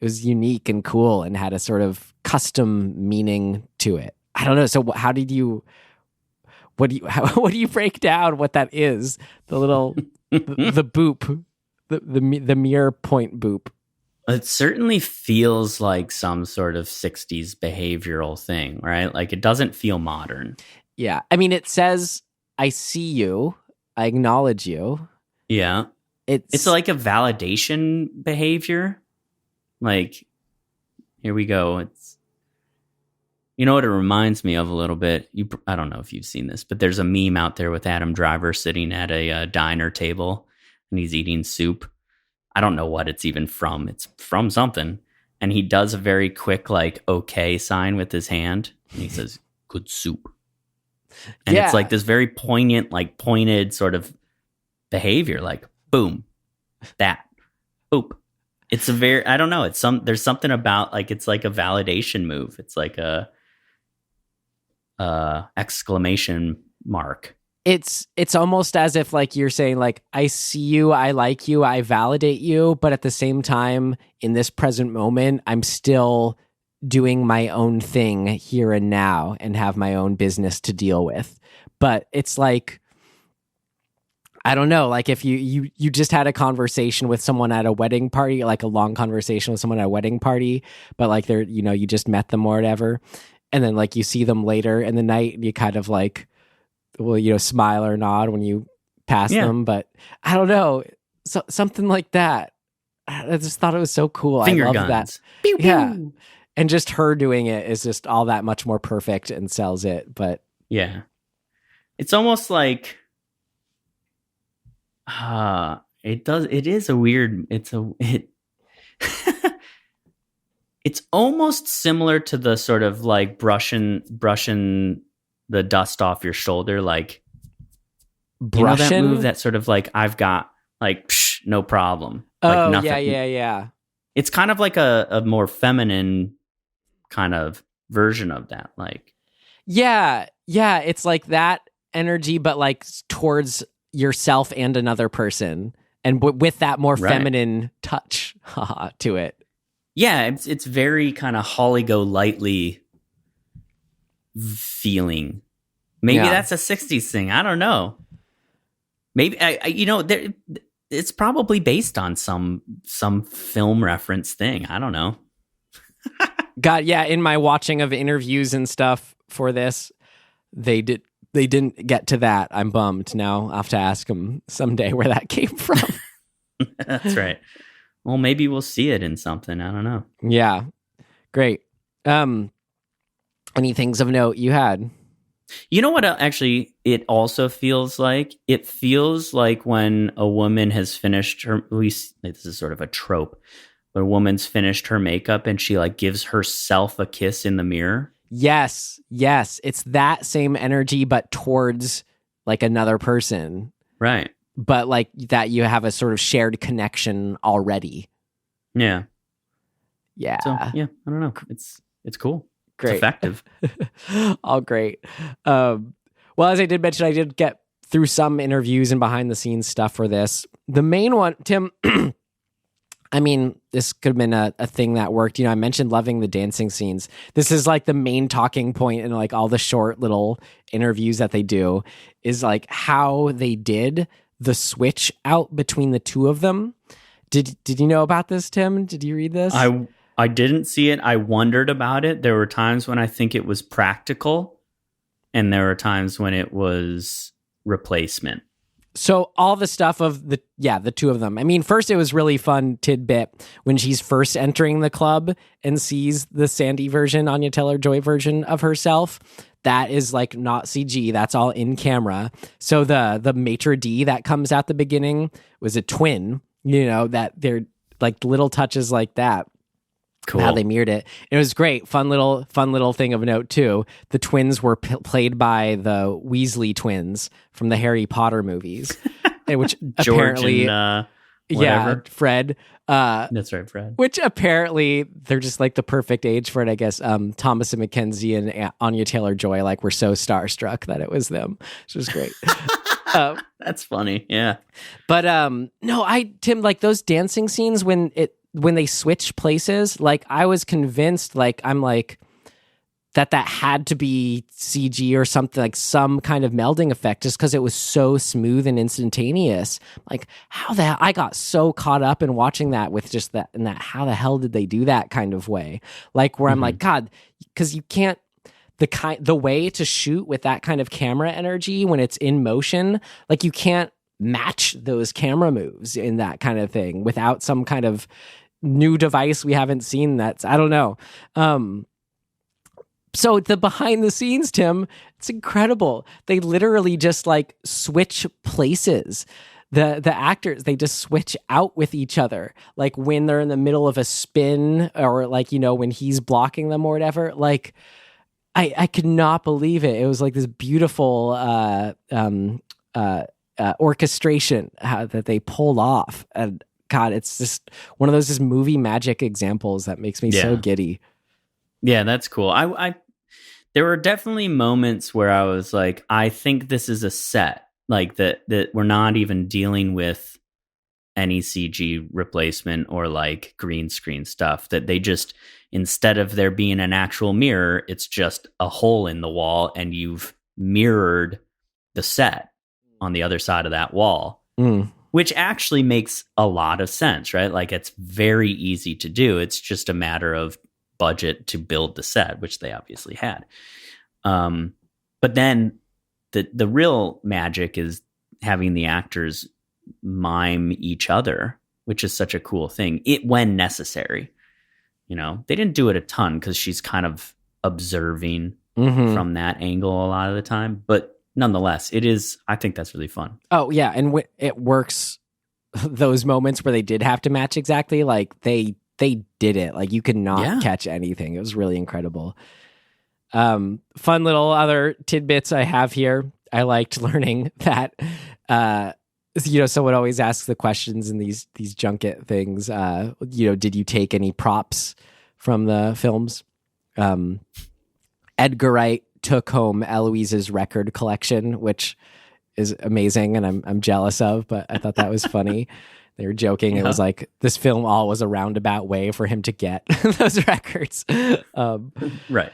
was unique and cool and had a sort of custom meaning to it. I don't know. So what do you break down what that is? The little the boop, the mirror point boop. It certainly feels like some sort of 60s behavioral thing, right? Like it doesn't feel modern. Yeah. I mean, it says, I see you, I acknowledge you. Yeah. It's like a validation behavior. Like, here we go. You know what it reminds me of a little bit? I don't know if you've seen this, but there's a meme out there with Adam Driver sitting at a diner table and he's eating soup. I don't know what it's even from. It's from something. And he does a very quick, like, okay sign with his hand. And he says, good soup. And it's like this very poignant, like pointed sort of behavior. Like, boom, that, boop. It's a very, I don't know. There's something about like, it's like a validation move. It's like a exclamation mark. It's almost as if like you're saying like, I see you, I like you, I validate you, but at the same time in this present moment I'm still doing my own thing here and now and have my own business to deal with. But it's like, I don't know, like if you just had a conversation with someone at a wedding party, like a long conversation with someone at a wedding party, but like they're, you just met them or whatever, and then like you see them later in the night and you kind of like, well, smile or nod when you pass them, but I don't know, something like that. I just thought it was so cool. Finger I love guns. that. Pew, pew. Yeah, and just her doing it is just all that much more perfect and sells it. But yeah, it's almost like it is a weird. It's almost similar to the sort of like brushing the dust off your shoulder, like brushing that move, that sort of like I've got like psh, no problem. Oh, like nothing. yeah. It's kind of like a more feminine kind of version of that. Like, yeah, it's like that energy, but like towards yourself and another person, and with that more feminine touch to it. Yeah, it's very kind of Holly go lightly feeling. Maybe that's a 60s thing. I don't know. Maybe it's probably based on some film reference thing. I don't know. God, yeah. In my watching of interviews and stuff for this, they didn't get to that. I'm bummed. Now I'll have to ask them someday where that came from. That's right. Well, maybe we'll see it in something. I don't know. Yeah. Great. Any things of note you had? You know what? Actually, it also feels like? It feels like when a woman has finished her, at least this is sort of a trope, but a woman's finished her makeup and she like gives herself a kiss in the mirror. Yes. It's that same energy, but towards like another person. Right. But like that you have a sort of shared connection already. Yeah. Yeah. So, yeah, I don't know. It's cool. Great. It's effective. All great. Well, as I did mention, I did get through some interviews and behind the scenes stuff for this. The main one, Tim, I mean, this could have been a thing that worked. I mentioned loving the dancing scenes. This is like the main talking point in like all the short little interviews that they do is like how they did the switch out between the two of them. Did you know about this, Tim? Did you read this? I didn't see it. I wondered about it. There were times when I think it was practical, and there were times when it was replacement. So all the stuff of the two of them. I mean, first it was really fun tidbit when she's first entering the club and sees the Sandy version, Anya Taylor-Joy version of herself. That is like not CG. That's all in camera. So the maitre d' that comes at the beginning was a twin. That they're like little touches like that. Cool. How they mirrored it. It was great. Fun little thing of note too. The twins were played by the Weasley twins from the Harry Potter movies, which apparently, Fred. That's right, Fred. Which apparently they're just like the perfect age for it. I guess Thomas and Mackenzie and Anya Taylor-Joy like were so starstruck that it was them, which was great. That's funny. Yeah. But no, Tim, like those dancing scenes when when they switch places, like I was convinced, like I'm like that had to be CG or something, like some kind of melding effect, just because it was so smooth and instantaneous. Like I got so caught up in watching that with just that and that. How the hell did they do that kind of way? Like where I'm like, God, because you can't. The way to shoot with that kind of camera energy when it's in motion, like you can't match those camera moves in that kind of thing without some kind of new device we haven't seen. That's, I don't know. So the behind the scenes, Tim, it's incredible. They literally just like switch places. The actors, they just switch out with each other. Like when they're in the middle of a spin or like, you know, when he's blocking them or whatever, like, I could not believe it. It was like this beautiful orchestration that they pulled off. And God, it's just one of those just movie magic examples that makes me so giddy. Yeah, that's cool. I there were definitely moments where I was like, I think this is a set, like that we're not even dealing with any CG replacement or like green screen stuff, that they just, instead of there being an actual mirror, it's just a hole in the wall and you've mirrored the set on the other side of that wall, which actually makes a lot of sense, right? Like it's very easy to do. It's just a matter of budget to build the set, which they obviously had. But then the real magic is having the actors mime each other, which is such a cool thing. When necessary, you know, they didn't do it a ton because she's kind of observing from that angle a lot of the time, but nonetheless, I think that's really fun. Oh yeah. And it works. Those moments where they did have to match exactly, like they did it. Like you could not catch anything. It was really incredible. Fun little other tidbits I have here. I liked learning that, you know, someone always asks the questions in these junket things. You know, did you take any props from the films? Edgar Wright took home Eloise's record collection, which is amazing, and I'm jealous of. But I thought that was funny. They were joking. Yeah. It was like this film all was a roundabout way for him to get those records. Right.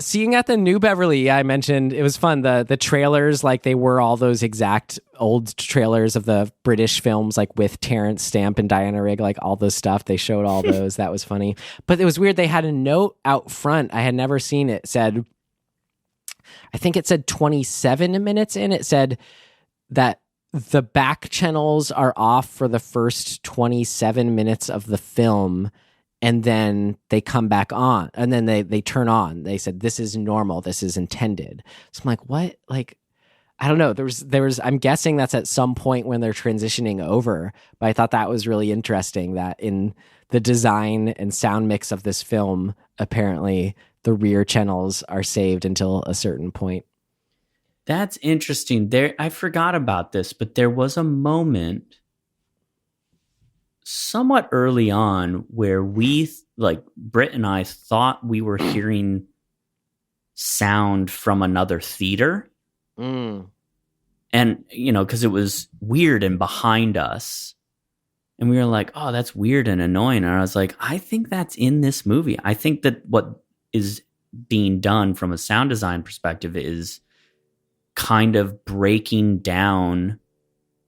Seeing at the New Beverly, I mentioned it was fun. The trailers, like they were all those exact old trailers of the British films, like with Terrence Stamp and Diana Rigg, like all those stuff. They showed all those. That was funny. But it was weird. They had a note out front. I had never seen it. Said, I think it said 27 minutes in. It said that the back channels are off for the first 27 minutes of the film. And then they come back on, and then they turn on. They said, this is normal. This is intended. So I'm like, what? Like, I don't know. There was, I'm guessing that's at some point when they're transitioning over, but I thought that was really interesting that in the design and sound mix of this film, apparently the rear channels are saved until a certain point. That's interesting. I forgot about this, but there was a moment somewhat early on where Britt and I thought we were hearing sound from another theater. And, you know, because it was weird and behind us. And we were like, oh, that's weird and annoying. And I was like, I think that's in this movie. I think that what is being done from a sound design perspective is kind of breaking down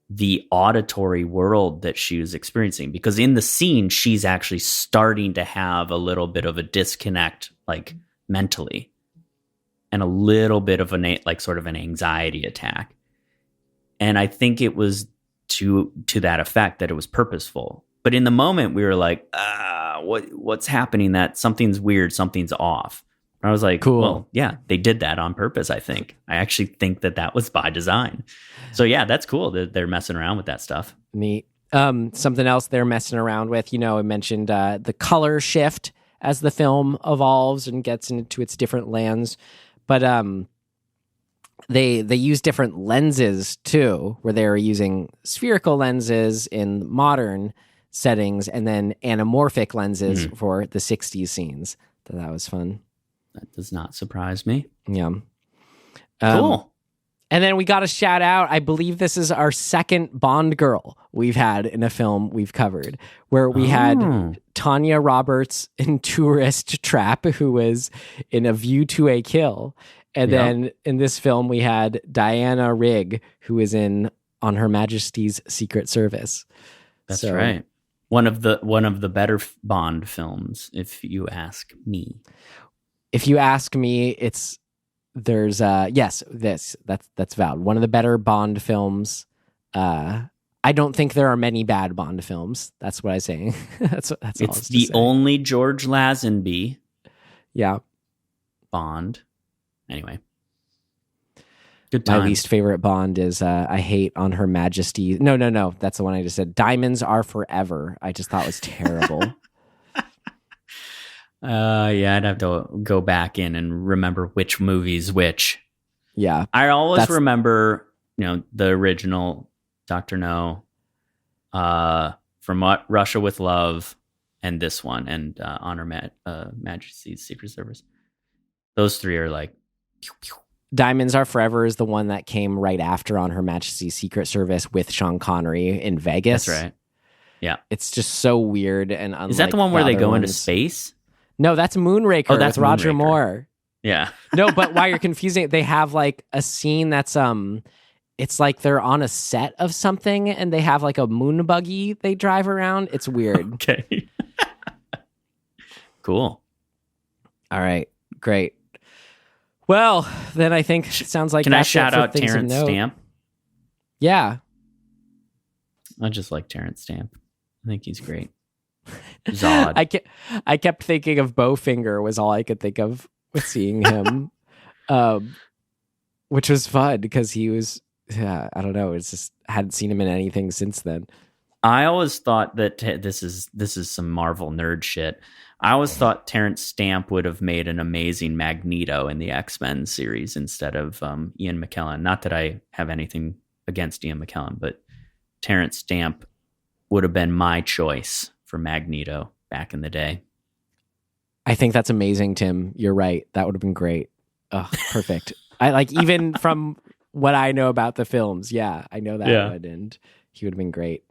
the auditory world that she was experiencing, because in the scene she's actually starting to have a little bit of a disconnect, like mentally, and a little bit of sort of an anxiety attack. And I think it was to that effect, that it was purposeful. But in the moment we were like, what's happening? That something's weird, something's off. I was like, cool. Well, yeah, they did that on purpose, I think. I actually think that was by design. So yeah, that's cool that they're messing around with that stuff. Neat. Something else they're messing around with, you know, I mentioned the color shift as the film evolves and gets into its different lands. But they use different lenses too, where they were using spherical lenses in modern settings and then anamorphic lenses for the 60s scenes. So that was fun. That does not surprise me. Yeah. Cool. And then we got a shout out. I believe this is our second Bond girl we've had in a film we've covered, where we had Tanya Roberts in Tourist Trap, who was in A View to a Kill. And then in this film, we had Diana Rigg, who is in On Her Majesty's Secret Service. That's right. One of the better Bond films, if you ask me. If you ask me, that's valid. One of the better Bond films. I don't think there are many bad Bond films. That's what I'm saying. That's it's the only George Lazenby. Yeah. Bond. Anyway. Good times. My least favorite Bond is I hate On Her Majesty. No. That's the one I just said. Diamonds Are Forever. I just thought was terrible. I'd have to go back in and remember which movie's which. Yeah. I always remember, the original Dr. No, From Russia with Love, and this one, and On Her Majesty's Secret Service. Those three are like... Pew, pew. Diamonds Are Forever is the one that came right after On Her Majesty's Secret Service with Sean Connery in Vegas. That's right. Yeah. It's just so weird and unlike Is that the one where they go ones. Into space? No, that's Moonraker. Oh, that's with Roger Moonraker. Moore. Yeah. No, but why you're confusing it, they have like a scene that's it's like they're on a set of something and they have like a moon buggy they drive around. It's weird. Okay. Cool. All right. Great. Well, then I think it sounds like Can I shout out Terrence Stamp? Yeah. I just like Terrence Stamp. I think he's great. Zod. I kept thinking of Bowfinger was all I could think of with seeing him, which was fun because he was, I don't know, it's just hadn't seen him in anything since then. I always thought that this is some Marvel nerd shit. I always thought Terrence Stamp would have made an amazing Magneto in the X-Men series instead of Ian McKellen. Not that I have anything against Ian McKellen, but Terrence Stamp would have been my choice for Magneto back in the day. I think that's amazing, Tim. You're right. That would have been great. Oh, perfect. I like, even from what I know about the films. Yeah, I know that would, and he would have been great.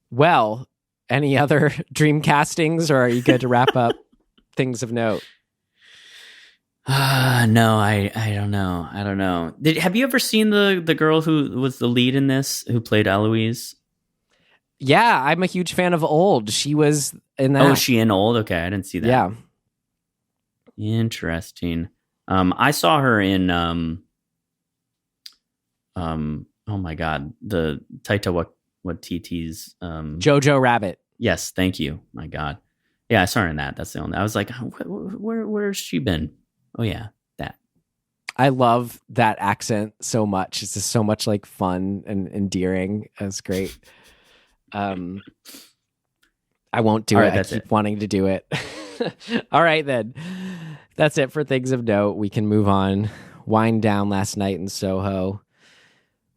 Well, any other dream castings, or are you good to wrap up things of note? No, I don't know. I don't know. Have you ever seen the girl who was the lead in this, who played Eloise? Yeah, I'm a huge fan of Old. She was in that. Oh, is she in Old? Okay, I didn't see that. Yeah. Interesting. I saw her in oh my god, the Taika Waititi's Jojo Rabbit. Yes, thank you. My god. Yeah, I saw her in that. That's the only. I was like, where's she been? Oh yeah, that. I love that accent so much. It's just so much like fun and endearing. It's great. I won't do it. I keep wanting to do it. All right, then. That's it for things of note. We can move on. Wind down last night in Soho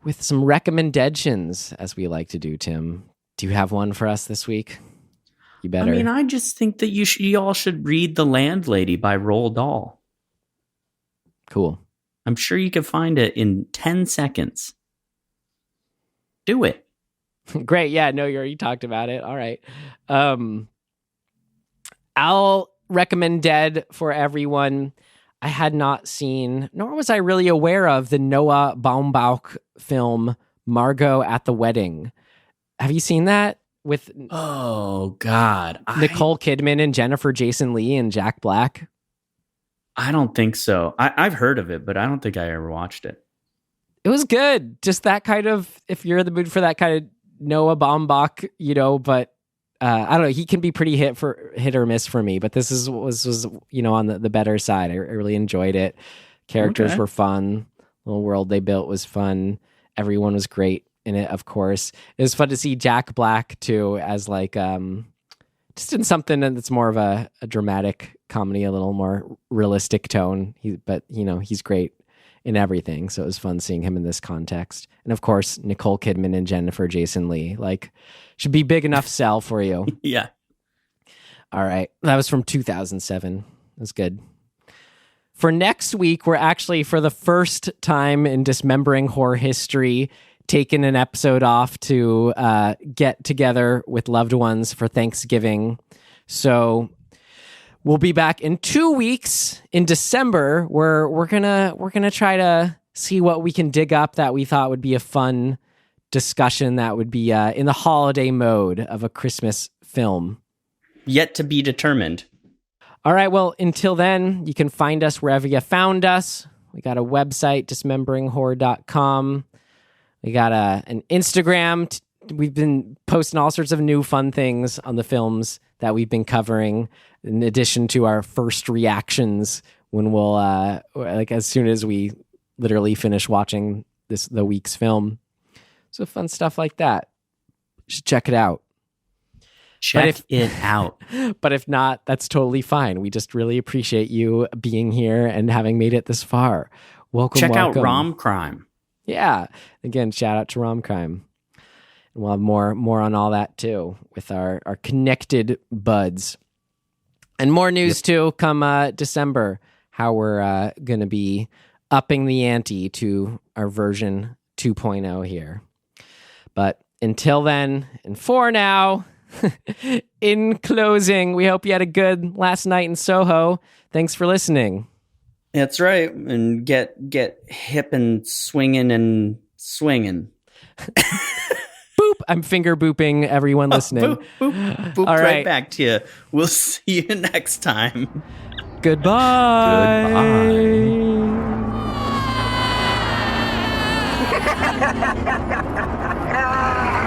with some recommendations, as we like to do, Tim. Do you have one for us this week? You better. I mean, I just think that you all should read The Landlady by Roald Dahl. Cool. I'm sure you can find it in 10 seconds. Do it. Great. Yeah, no, you already talked about it. All right. I'll recommend Dead for everyone. I had not seen, nor was I really aware of, the Noah Baumbach film Margot at the Wedding. Have you seen that? With oh god, Nicole Kidman and Jennifer Jason Leigh and Jack Black? I don't think so. I've heard of it, but I don't think I ever watched it. It was good. Just that kind of, if you're in the mood for that kind of Noah Baumbach, but I don't know. He can be pretty hit or miss for me, but this was on the better side. I really enjoyed it. Characters were fun. The little world they built was fun. Everyone was great in it, of course. It was fun to see Jack Black too, as like just in something that's more of a dramatic comedy, a little more realistic tone. But he's great in everything. So it was fun seeing him in this context. And of course, Nicole Kidman and Jennifer Jason Leigh, like, should be big enough sell for you. Yeah. All right. That was from 2007. That's good. For next week, we're actually, for the first time in Dismembering Horror history, taken an episode off to get together with loved ones for Thanksgiving. So we'll be back in 2 weeks in December, where we're gonna try to see what we can dig up that we thought would be a fun discussion that would be in the holiday mode of a Christmas film. Yet to be determined. All right, well, until then, you can find us wherever you found us. We got a website, dismemberingwhore.com. We got an Instagram. We've been posting all sorts of new fun things on the films that we've been covering, in addition to our first reactions when we'll, as soon as we literally finish watching the week's film. So fun stuff like that. You should check it out. Check it out. But if not, that's totally fine. We just really appreciate you being here and having made it this far. Welcome. Check out Rom Crime. Yeah. Again, shout out to Rom Crime. And we'll have more on all that too with our connected buds. And more news too come December, how we're going to be upping the ante to our version 2.0 here. But until then, and for now, in closing, we hope you had a good last night in Soho. Thanks for listening. That's right. And get hip and swinging and swinging. Boop. I'm finger booping everyone listening. Boop, boop, boop. All right back to you. We'll see you next time. Goodbye. Goodbye.